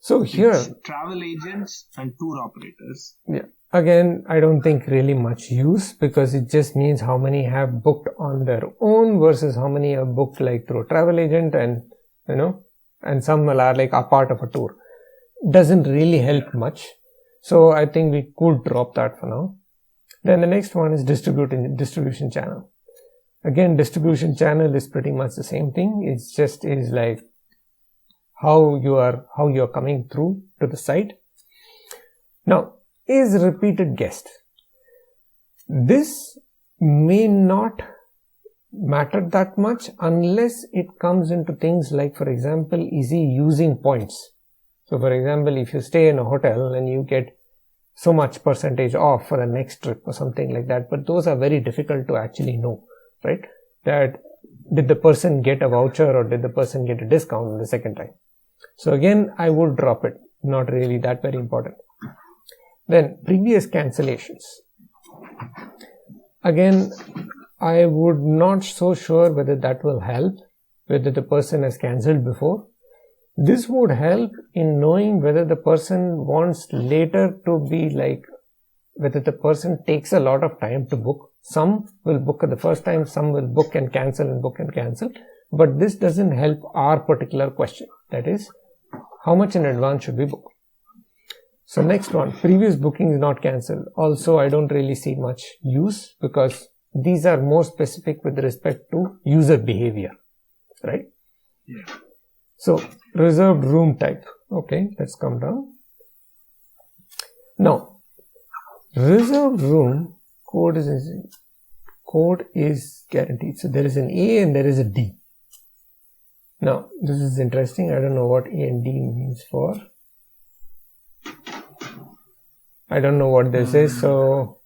So here, it's travel agents and tour operators. Yeah. Again, I don't think really much use, because it just means how many have booked on their own versus how many are booked like through a travel agent, and and some are like a part of a tour. Doesn't really help much. So I think we could drop that for now. Then the next one is distribution channel. Again, distribution channel is pretty much the same thing. It's just is like how you are coming through to the site. Now, is repeated guest. This may not matter that much unless it comes into things like, for example, is he using points? So for example, if you stay in a hotel and you get so much percentage off for the next trip or something like that, but those are very difficult to actually know, right? That did the person get a voucher or did the person get a discount the second time? So again, I would drop it. Not really that very important. Then previous cancellations. Again, I would not so sure whether that will help, whether the person has cancelled before. This would help in knowing whether the person wants later to be like, whether the person takes a lot of time to book. Some will book at the first time, some will book and cancel and book and cancel. But this doesn't help our particular question. That is, how much in advance should we book? So next one, previous booking is not cancelled. Also, I don't really see much use because these are more specific with respect to user behavior, right? Yeah. So reserved room type. Okay, let's come down. Now, reserved room code is guaranteed. So there is an A and there is a D. Now, this is interesting. I don't know what A and D means for. I don't know what this is. So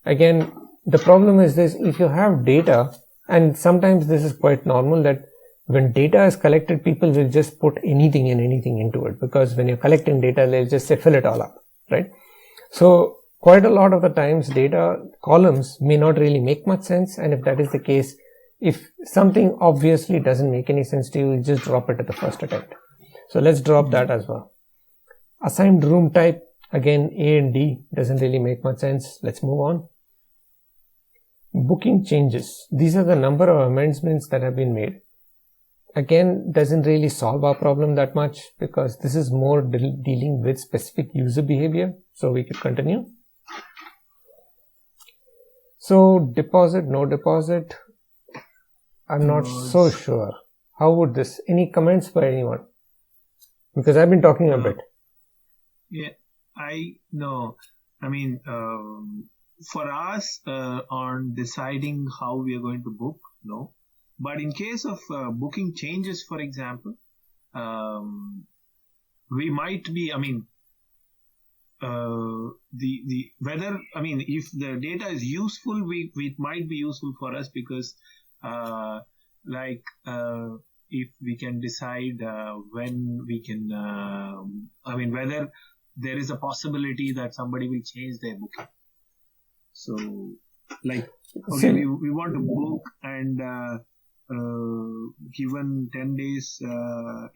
again, the problem is this: if you have data, and sometimes this is quite normal that when data is collected, people will just put anything and anything into it, because when you're collecting data, they'll just say fill it all up, right? So quite a lot of the times data columns may not really make much sense, and if that is the case, if something obviously doesn't make any sense to you, you just drop it at the first attempt. So let's drop that as well. Assigned room type, again A and D doesn't really make much sense. Let's move on. Booking changes. These are the number of amendments that have been made. Again, doesn't really solve our problem that much because this is more dealing with specific user behavior. So we could continue. So deposit, no deposit. I'm not so sure. How would this? Any comments by anyone? Because I've been talking a bit. Yeah, I know. I mean, for us, on deciding how we are going to book, no. But in case of booking changes, for example, we might be, I mean, whether, I mean, if the data is useful, it might be useful for us because, if we can decide when we can, I mean, whether there is a possibility that somebody will change their booking. So, like, okay, we want to book and given 10 days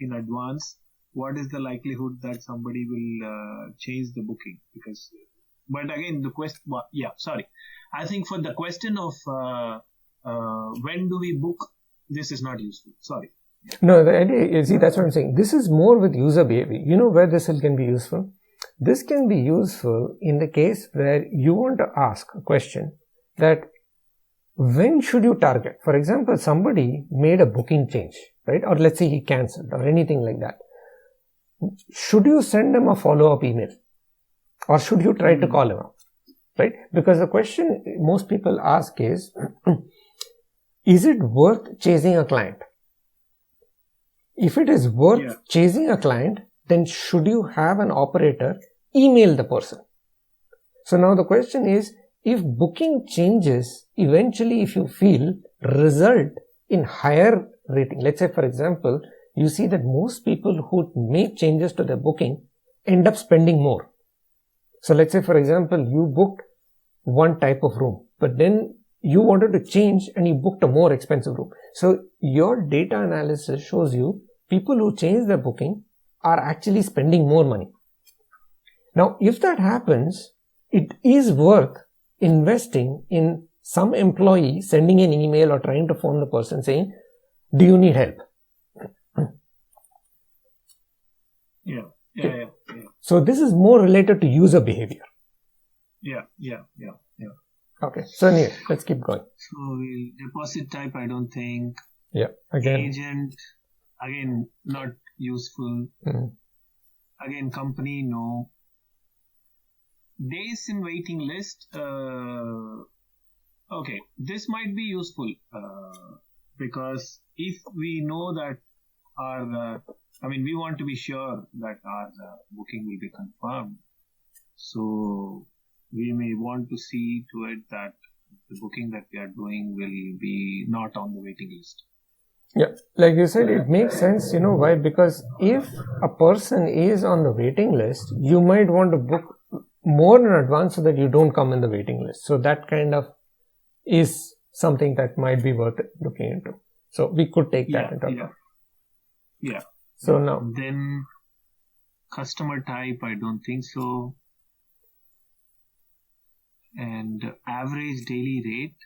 in advance, what is the likelihood that somebody will change the booking? Because, but again, the question, I think for the question of when do we book, this is not useful. Sorry. No, the idea, see, that's what I'm saying. This is more with user behavior. You know where this can be useful? This can be useful in the case where you want to ask a question that when should you target? For example, somebody made a booking change, right? Or let's say he cancelled or anything like that. Should you send him a follow-up email? Or should you try to call him up? Right? Because the question most people ask is it worth chasing a client? If it is worth chasing a client, then should you have an operator email the person? So now the question is, if booking changes, eventually if you feel result in higher rating, let's say for example, you see that most people who make changes to their booking end up spending more. So let's say for example, you booked one type of room, but then you wanted to change and you booked a more expensive room. So your data analysis shows you people who change their booking are actually spending more money. Now, if that happens, it is worth investing in some employee sending an email or trying to phone the person saying, do you need help? Yeah. So this is more related to user behavior. Yeah. Okay, so anyway, let's keep going. So deposit type, I don't think. Yeah, again. Agent, again, not useful. Again, company, no. Days in waiting list, Okay, this might be useful because if we know that we want to be sure that our booking will be confirmed. So we may want to see to it that the booking that we are doing will be not on the waiting list. Yeah, like you said, it makes sense. You know why? Because if a person is on the waiting list, you might want to book more in advance so that you don't come in the waiting list. So that kind of is something that might be worth looking into. So we could take that into account. Yeah. So now, then customer type, I don't think so. And average daily rate.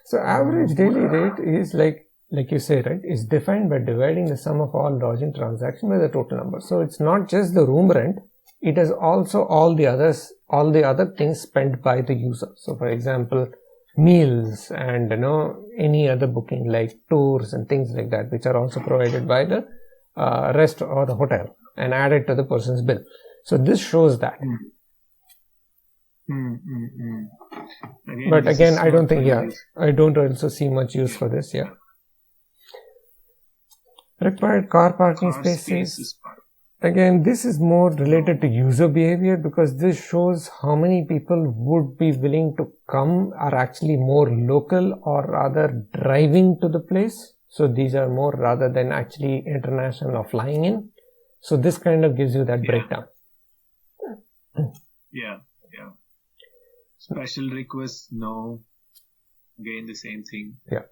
So average daily rate is like you say, right, is defined by dividing the sum of all lodging transactions by the total number. So it's not just the room rent, it is also all the other things spent by the user. So for example, meals and any other booking like tours and things like that, which are also provided by the rest or the hotel and added to the person's bill. So this shows that. But again, I don't think, I don't also see much use for this, Required car parking spaces. Again, this is more related to user behavior because this shows how many people would be willing to come are actually more local or rather driving to the place. So these are more rather than actually international or flying in. So this kind of gives you that breakdown. Yeah. Special requests, no. Again, the same thing. Yeah.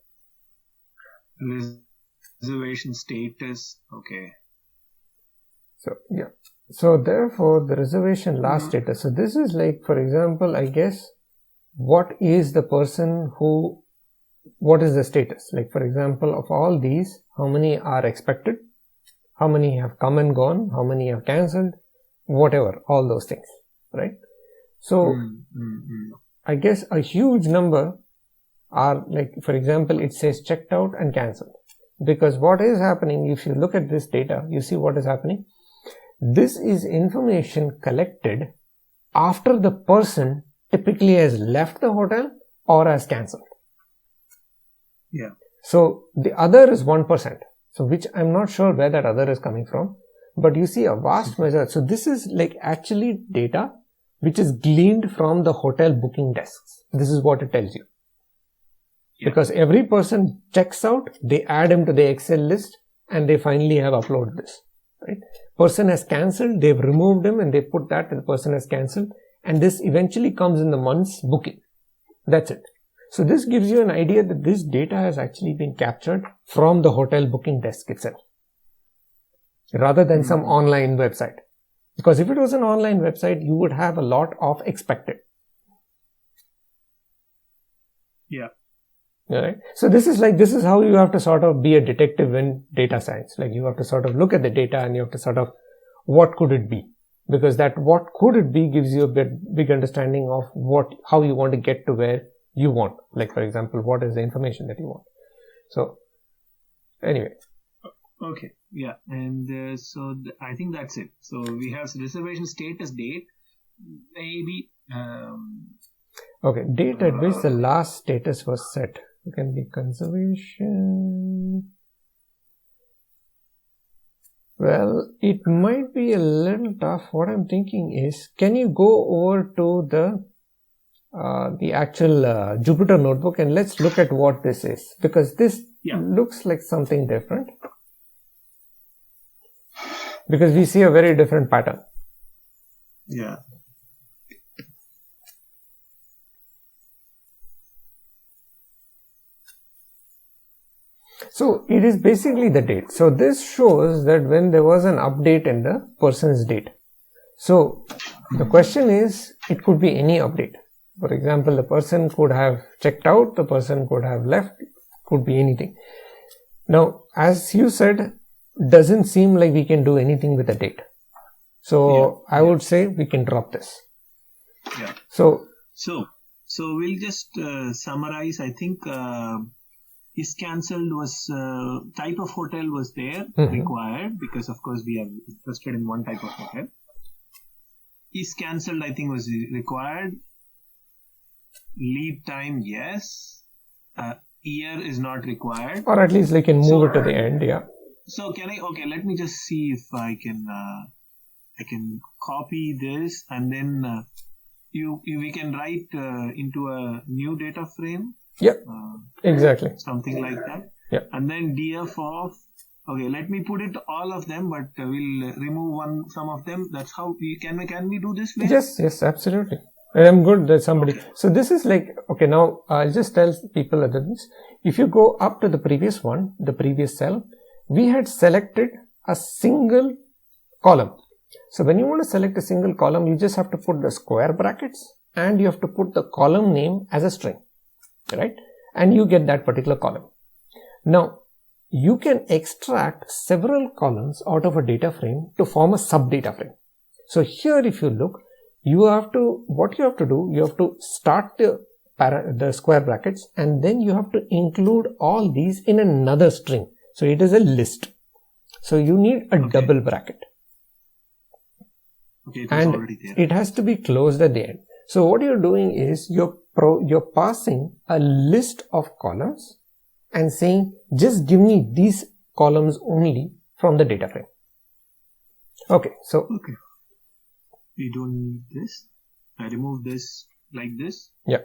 Reservation status, okay. So therefore, the reservation last status. So this is like, for example, I guess, what is the status? Like, for example, of all these, how many are expected? How many have come and gone? How many have cancelled? Whatever, all those things, right? So, I guess a huge number are like, for example, it says checked out and cancelled. Because what is happening, if you look at this data, you see what is happening. This is information collected after the person typically has left the hotel or has cancelled. Yeah. So the other is 1%. So which I'm not sure where that other is coming from. But you see a vast measure. So this is like actually data which is gleaned from the hotel booking desks. This is what it tells you. Yeah. Because every person checks out, they add him to the Excel list and they finally have uploaded this. Right? Person has cancelled, they've removed him and they put that and the person has cancelled, and this eventually comes in the month's booking. That's it. So this gives you an idea that this data has actually been captured from the hotel booking desk itself rather than some online website. Because if it was an online website, you would have a lot of expected. Yeah. Right. So this is how you have to sort of be a detective in data science. Like you have to sort of look at the data and you have to sort of, what could it be? Because that what could it be gives you a big understanding of how you want to get to where you want. Like for example, what is the information that you want? So anyway. Okay. Yeah. And I think that's it. So we have reservation status date. Maybe. Okay. Date at which the last status was set. It can be conservation. Well, it might be a little tough. What I'm thinking is, can you go over to the actual Jupyter notebook and let's look at what this is, because this looks like something different. Because we see a very different pattern. Yeah. So it is basically the date. So this shows that when there was an update in the person's date. So the question is, it could be any update. For example, the person could have checked out, the person could have left, could be anything. Now, as you said, doesn't seem like we can do anything with the date. So I would say we can drop this. Yeah. So we'll just summarize. I think is cancelled was type of hotel was there required, because of course we are interested in one type of hotel. Is cancelled, I think, was required. Lead time, yes. Year is not required. Or at least like can move it to the end, yeah. So can I? Okay, let me just see if I can copy this, and then we can write into a new data frame. Yeah, exactly. Something like that. Yeah. And then df of, okay, let me put it all of them, but we'll remove some of them. That's how can we do this way? Yes, absolutely. I'm good that somebody. Okay. So this is like, okay, now I'll just tell people other things. If you go up to the previous one, the previous cell, we had selected a single column. So when you want to select a single column, you just have to put the square brackets and you have to put the column name as a string, right? And you get that particular column. Now, you can extract several columns out of a data frame to form a sub data frame. So here, if you look, what you have to do, you have to start the square brackets and then you have to include all these in another string. So it is a list. So you need a double bracket. Okay, and already there. It has to be closed at the end. So what you're doing is you're passing a list of columns and saying, just give me these columns only from the data frame. Okay, so okay, we don't need this. I remove this like this. Yeah.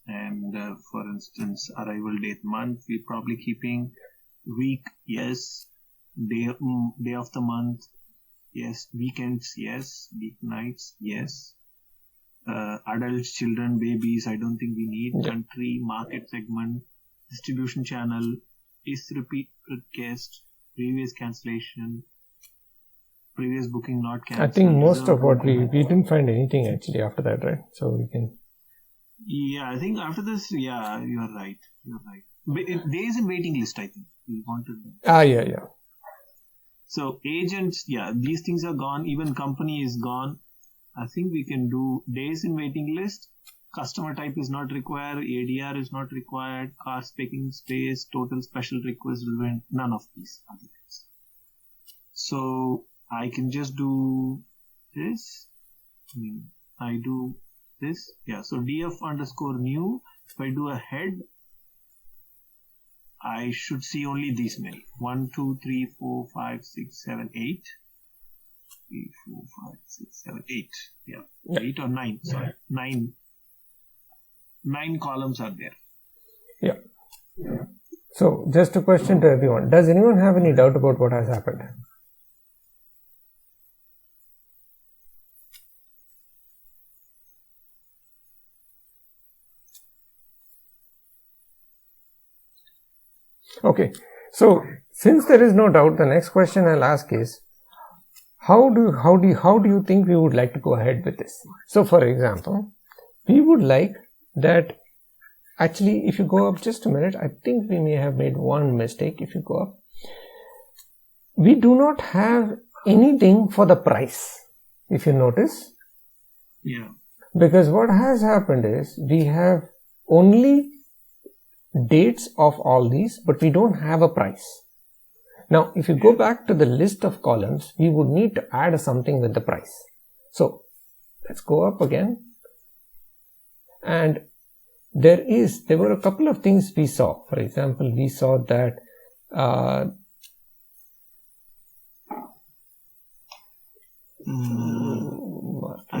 And for instance, arrival date month, we're probably keeping week, yes. Day of the month, yes. Weekends, yes. Weeknights, yes. Adults, children, babies, I don't think we need. Yeah. Country, market segment, distribution channel, is repeat request, previous cancellation, previous booking not cancelled. I think most of what we didn't find anything actually after that, right? So we can. Yeah, I think after this, yeah, you're right. Days in waiting list, I think we wanted that. Yeah. So agents, yeah, these things are gone. Even company is gone. I think we can do days in waiting list. Customer type is not required. ADR is not required. Car speaking space, total special request event. None of these are the things. So I can just do this. I do this. Yeah. So df underscore new. If I do a head, I should see only these many. 1, 2, 3, 4, 5, 6, 7, 8. 3, 4, 5, 6, 7, 8. Yeah. 8 or 9. Sorry. 9. 9 columns are there. Yeah. So just a question to everyone. Does anyone have any doubt about what has happened? Okay, so since there is no doubt, the next question I'll ask is, how do you think we would like to go ahead with this? So for example, we would like that, actually if you go up just a minute, I think we may have made one mistake. If you go up, we do not have anything for the price, if you notice. Yeah. Because what has happened is we have only dates of all these, but we don't have a price. Now, if you go back to the list of columns, we would need to add something with the price. So let's go up again. And there were a couple of things we saw. For example, we saw that I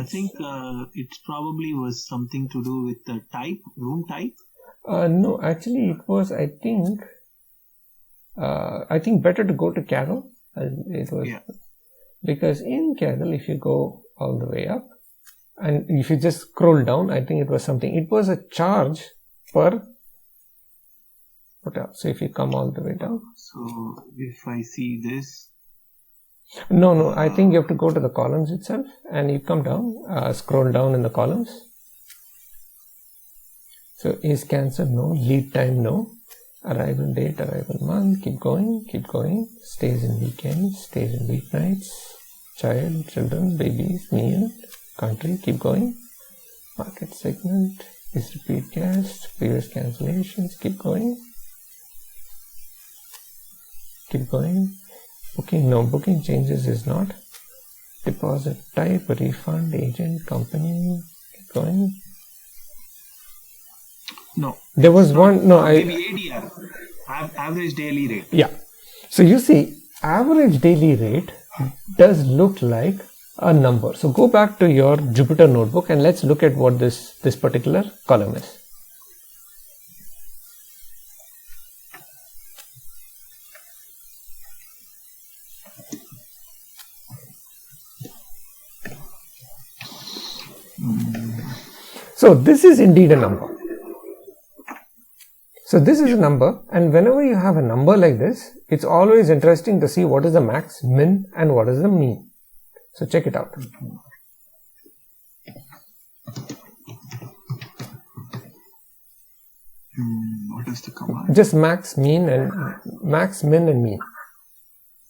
think it probably was something to do with the type, room type. No, actually it was, I think better to go to Kaggle. It was, yeah. Because in Kaggle, if you go all the way up and if you just scroll down, I think it was something, it was a charge per hotel. So if you come all the way down. So if I see this. No, I think you have to go to the columns itself and you come down, scroll down in the columns. So is cancelled? No. Lead time? No. Arrival date, arrival month, keep going, stays in weekends, stays in weeknights, child, children, babies, meal, country, keep going, market segment, is repeat guest, previous cancellations, keep going, booking, no, booking changes is not, deposit type, refund, agent, company, keep going, No. There was one, no, Maybe ADR, average daily rate. yeah. So you see, average daily rate does look like a number. So go back to your Jupyter notebook and let's look at what this particular column is. So this is indeed a number. So this is a number, and whenever you have a number like this, it's always interesting to see what is the max, min, and what is the mean. So check it out. What is the command? Just max, min, and mean.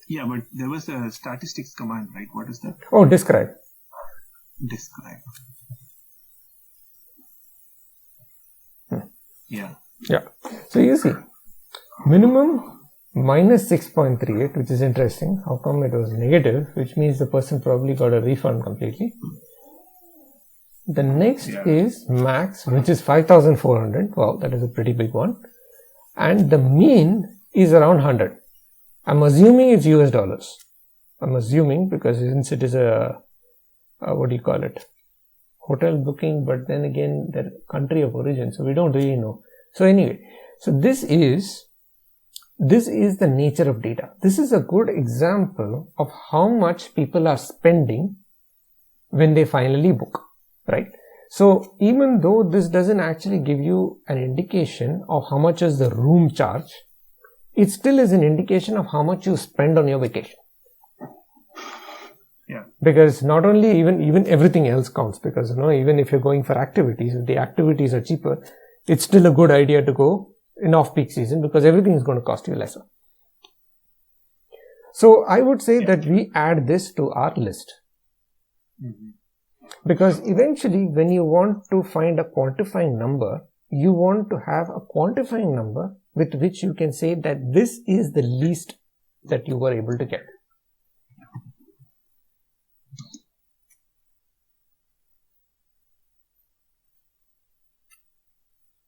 Yeah, but there was a statistics command, right? What is that? Oh, describe. Describe. Yeah. Yeah. So you see, minimum minus 6.38, which is interesting. How come it was negative? Which means the person probably got a refund completely. The next is max, which is 5,400. Wow, that is a pretty big one. And the mean is around 100. I'm assuming it's US dollars. I'm assuming because since it is a what do you call it? Hotel booking, but then again, the country of origin. So we don't really know. So anyway, so this is the nature of data. This is a good example of how much people are spending when they finally book, right? So even though this doesn't actually give you an indication of how much is the room charge, it still is an indication of how much you spend on your vacation. Yeah. Because not only even everything else counts, because even if you're going for activities, if the activities are cheaper, it's still a good idea to go in off-peak season because everything is going to cost you lesser. So I would say that we add this to our list. Because eventually when you want to find a quantifying number, you want to have a quantifying number with which you can say that this is the least that you were able to get.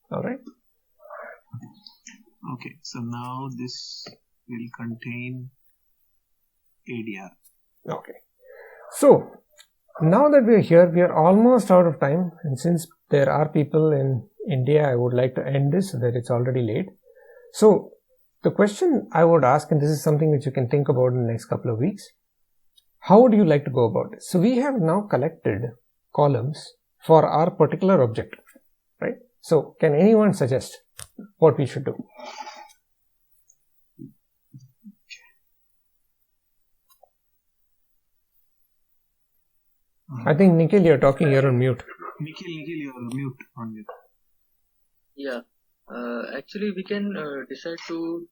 All right. Okay, so now this will contain ADR. Okay. So now that we are here, we are almost out of time, and since there are people in India, I would like to end this so that it's already late. So the question I would ask, and this is something which you can think about in the next couple of weeks, how would you like to go about it? So we have now collected columns for our particular objective, right? So can anyone suggest what we should do? I think Nikhil, you're talking, you're on mute. Nikhil, you're mute on mute. Yeah. Actually, we can decide to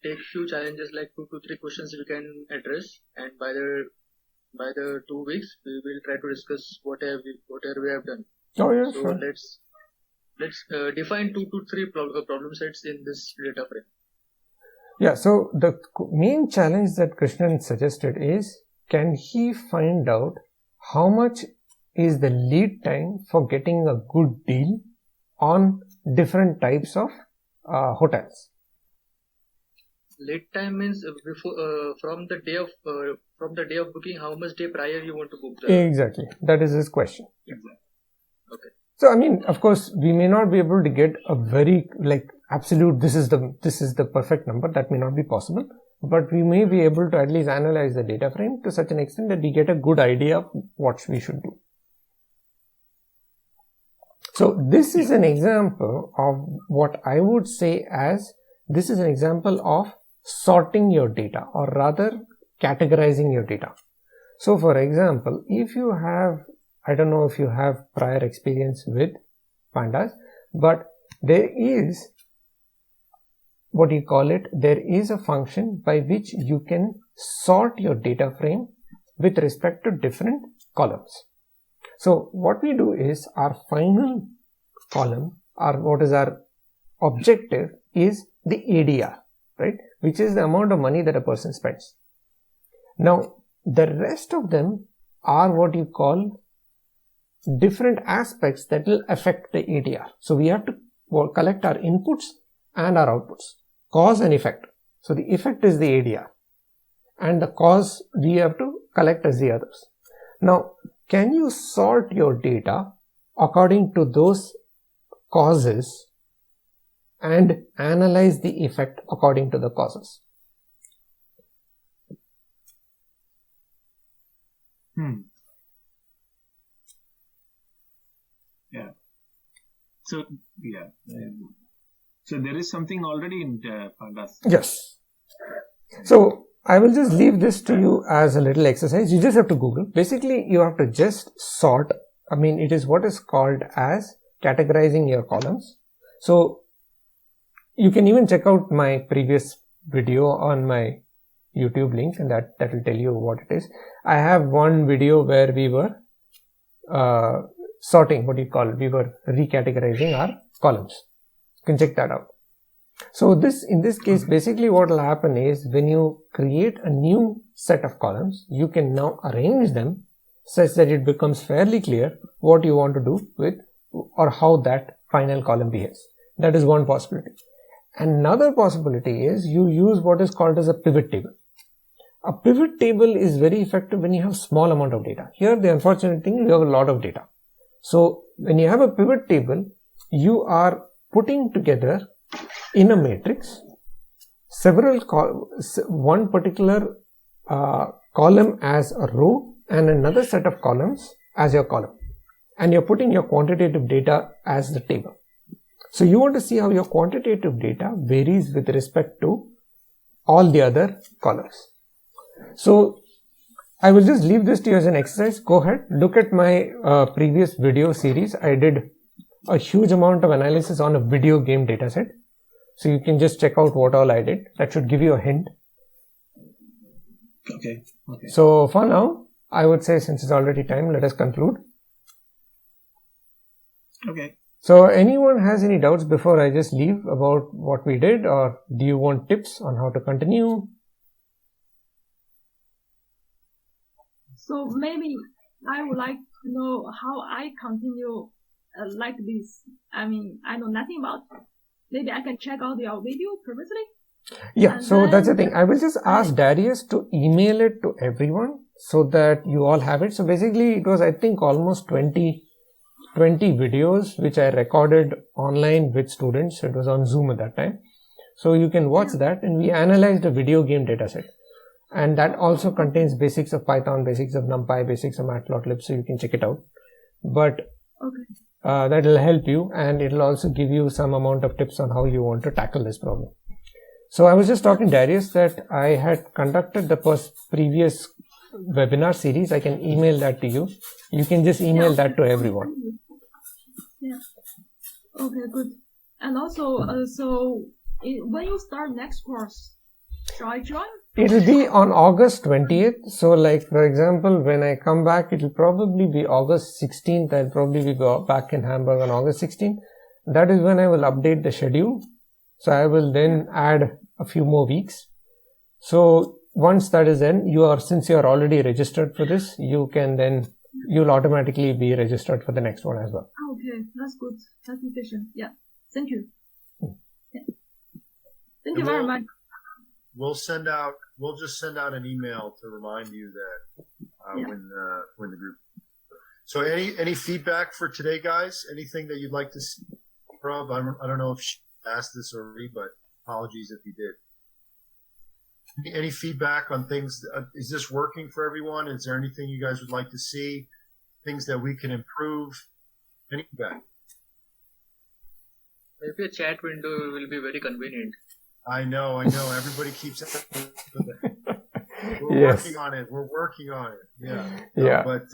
take few challenges like 2 to 3 questions we can address, and by the 2 weeks we will try to discuss whatever we have done. Oh yeah, So sure. let's define 2 to 3 problem sets in this data frame. Yeah, so the main challenge that Krishnan suggested is, can he find out how much is the lead time for getting a good deal on different types of hotels? Lead time means before from the day of booking, how much day prior you want to book the. Exactly, that is his question. Exactly. Okay. So I mean, of course, we may not be able to get a very absolute. This is the perfect number. That may not be possible, but we may be able to at least analyze the data frame to such an extent that we get a good idea of what we should do. So this is an example of what I would say as, this is an example of sorting your data, or rather categorizing your data. So for example, if you have, I don't know if you have prior experience with pandas, but there is there is a function by which you can sort your data frame with respect to different columns. So what we do is, our final column, or what is our objective, is the ADR, right, which is the amount of money that a person spends. Now the rest of them are what you call different aspects that will affect the ADR. So we have to collect our inputs and our outputs, cause and effect. So the effect is the ADR and the cause we have to collect as the others. Now, can you sort your data according to those causes and analyze the effect according to the causes? Yeah. So, yeah. So there is something already in Pandas. Yes. So I will just leave this to you as a little exercise. You just have to Google. Basically, you have to just sort. I mean, it is what is called as categorizing your columns. So you can even check out my previous video on my YouTube link, and that will tell you what it is. I have one video where we were sorting, we were recategorizing our columns. You can check that out. So in this case, basically what will happen is when you create a new set of columns, you can now arrange them such that it becomes fairly clear what you want to do with or how that final column behaves. That is one possibility. Another possibility is you use what is called as a pivot table. A pivot table is very effective when you have small amount of data. Here the unfortunate thing is you have a lot of data. So when you have a pivot table, you are putting together in a matrix one particular column as a row and another set of columns as your column, and you're putting your quantitative data as the table. So you want to see how your quantitative data varies with respect to all the other columns. So I will just leave this to you as an exercise. Go ahead, look at my previous video series. I did a huge amount of analysis on a video game dataset. So you can just check out what all I did. That should give you a hint. Okay. So for now, I would say since it's already time, let us conclude. Okay. So anyone has any doubts before I just leave about what we did, or do you want tips on how to continue? So maybe I would like to know how I continue like this. I mean, I know nothing about it. Maybe I can check out your video previously. Yeah, And so that's the then thing. I will just ask Darius to email it to everyone so that you all have it. So basically it was, I think, almost 20 videos which I recorded online with students. It was on Zoom at that time. So you can watch that, and we analyzed a video game dataset. And that also contains basics of Python, basics of NumPy, basics of Matplotlib, so you can check it out. But that will help you, and it will also give you some amount of tips on how you want to tackle this problem. So I was just talking to Darius that I had conducted the previous webinar series. I can email that to you. You can just email that to everyone. Yeah. Okay, good. And also, when you start next course, shall I join? It will be on August 20th. So like, for example, when I come back, it will probably be August 16th. I'll probably be back in Hamburg on August 16th. That is when I will update the schedule. So I will then add a few more weeks. So once that is in, since you are already registered for this, you'll automatically be registered for the next one as well. Okay, that's good. That's efficient. Yeah. Thank you. Yeah. Thank you very much. We'll just send out an email to remind you that when the group. So any feedback for today, guys? Anything that you'd like to see from? I don't know if she asked this already, but apologies if you did. Any feedback on things? Is this working for everyone? Is there anything you guys would like to see? Things that we can improve? Any feedback? Maybe a chat window will be very convenient. I know. Everybody keeps We're working on it. Yeah. Yeah. But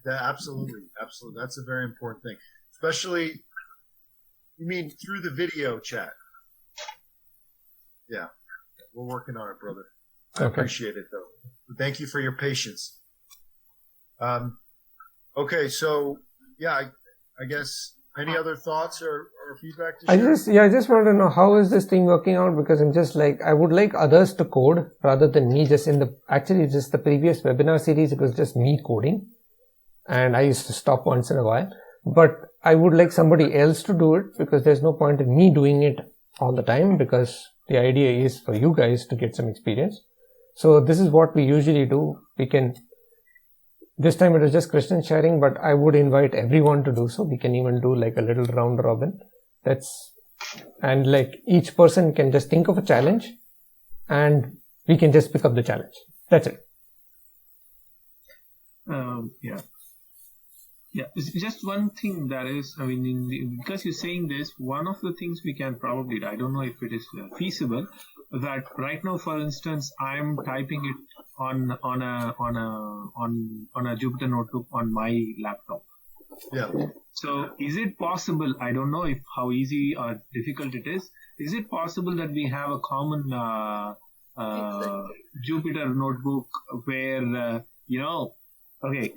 absolutely. That's a very important thing. Especially, you mean through the video chat? Yeah. We're working on it, brother. I appreciate it, though. Thank you for your patience. Okay, so yeah, I guess any other thoughts or feedback to share? I just want to know how is this thing working out, because I'm just like, I would like others to code rather than me. Just the previous webinar series, it was just me coding, and I used to stop once in a while. but I would like somebody else to do it, because there's no point in me doing it all the time, because the idea is for you guys to get some experience. So this is what we usually do. This time it was just Krishnan sharing, but I would invite everyone to do so. We can even do like a little round robin. And like each person can just think of a challenge and we can just pick up the challenge. That's it. Yeah, it's just one thing that is, I mean, because you're saying this, one of the things we can probably, I don't know if it is feasible, that right now, for instance, I'm typing it on a Jupyter notebook on my laptop. Yeah. So is it possible, I don't know if how easy or difficult it is it possible that we have a common Jupyter notebook where, okay,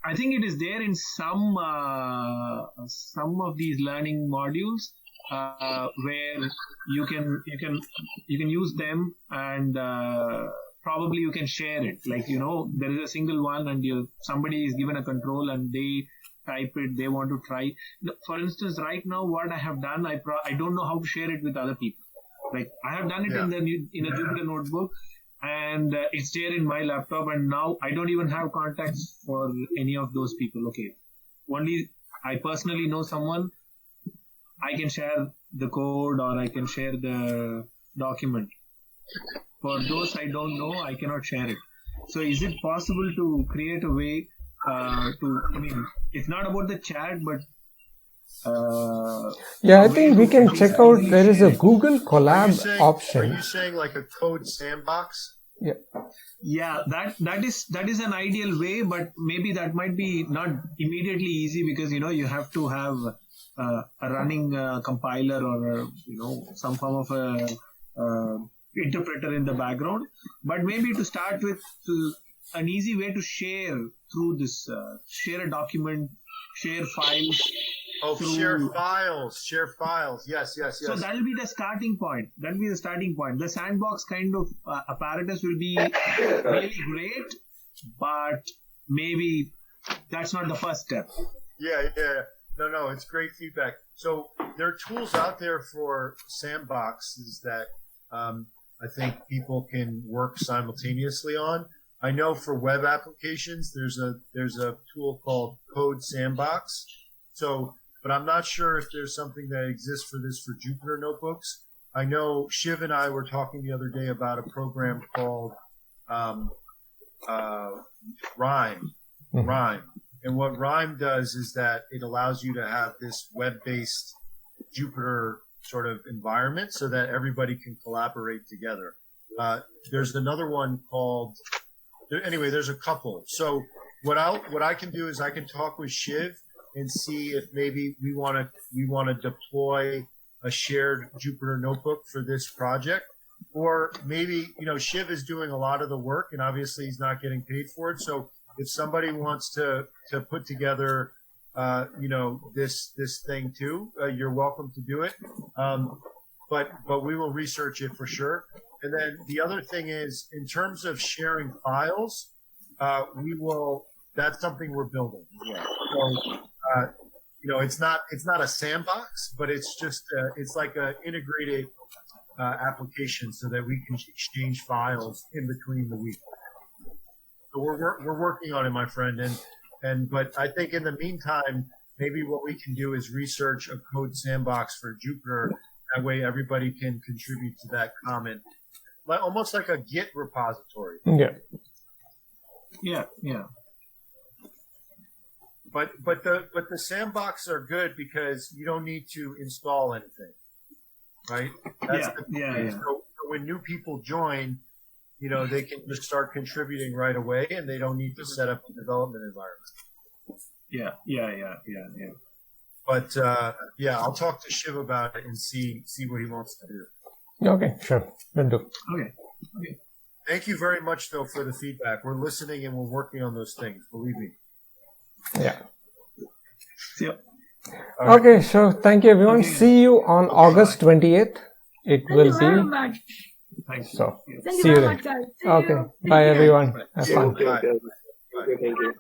I think it is there in some of these learning modules where you can use them, and probably you can share it. Like, there is a single one, and somebody is given a control and they type it. They want to try. For instance, right now, what I have done, I don't know how to share it with other people. Like, I have done it in a Jupyter notebook, and it's there in my laptop, and now I don't even have contacts for any of those people. Okay, only I personally know someone. I can share the code, or I can share the document. For those I don't know, I cannot share it. So is it possible to create a way it's not about the chat, but I think we can check out, there is a Google Colab option. Are you saying like a code sandbox? Yeah, that is an ideal way, but maybe that might be not immediately easy, because you have to have a running compiler or some form of a interpreter in the background. But maybe to start with, an easy way to share through this, share a document, share files. Share files. Yes. So that will be the starting point. The sandbox kind of apparatus will be really great, but maybe that's not the first step. Yeah. No, it's great feedback. So there are tools out there for sandboxes that I think people can work simultaneously on. I know for web applications, there's a tool called Code Sandbox. But I'm not sure if there's something that exists for this for Jupyter notebooks. I know Shiv and I were talking the other day about a program called Rhyme. And what Rhyme does is that it allows you to have this web-based Jupyter sort of environment so that everybody can collaborate together. There's another one called, anyway, there's a couple. So what I can do is I can talk with Shiv and see if maybe we want to deploy a shared Jupyter notebook for this project, or maybe Shiv is doing a lot of the work and obviously he's not getting paid for it. So if somebody wants to put together this thing too, you're welcome to do it. But we will research it for sure. And then the other thing is, in terms of sharing files, that's something we're building. Yeah. So, it's not a sandbox, but it's just it's like an integrated application so that we can exchange files in between the week. So we're working on it, my friend, but I think in the meantime, maybe what we can do is research a code sandbox for Jupyter. That way, everybody can contribute to that comment, almost like a Git repository. Yeah. But the sandbox are good because you don't need to install anything, right? Yeah. So when new people join, they can just start contributing right away, and they don't need to set up a development environment. Yeah. But I'll talk to Shiv about it and see what he wants to do. Okay, sure, will do. Okay. Thank you very much, though, for the feedback. We're listening and we're working on those things. Believe me. Yeah. Yep. Okay, so thank you, everyone. See you on August 28th. It will Thank you very be. much. Thank you. So, Thank you see you very then. much, guys. See Okay, you. bye, everyone. Have fun. Bye. Thank you.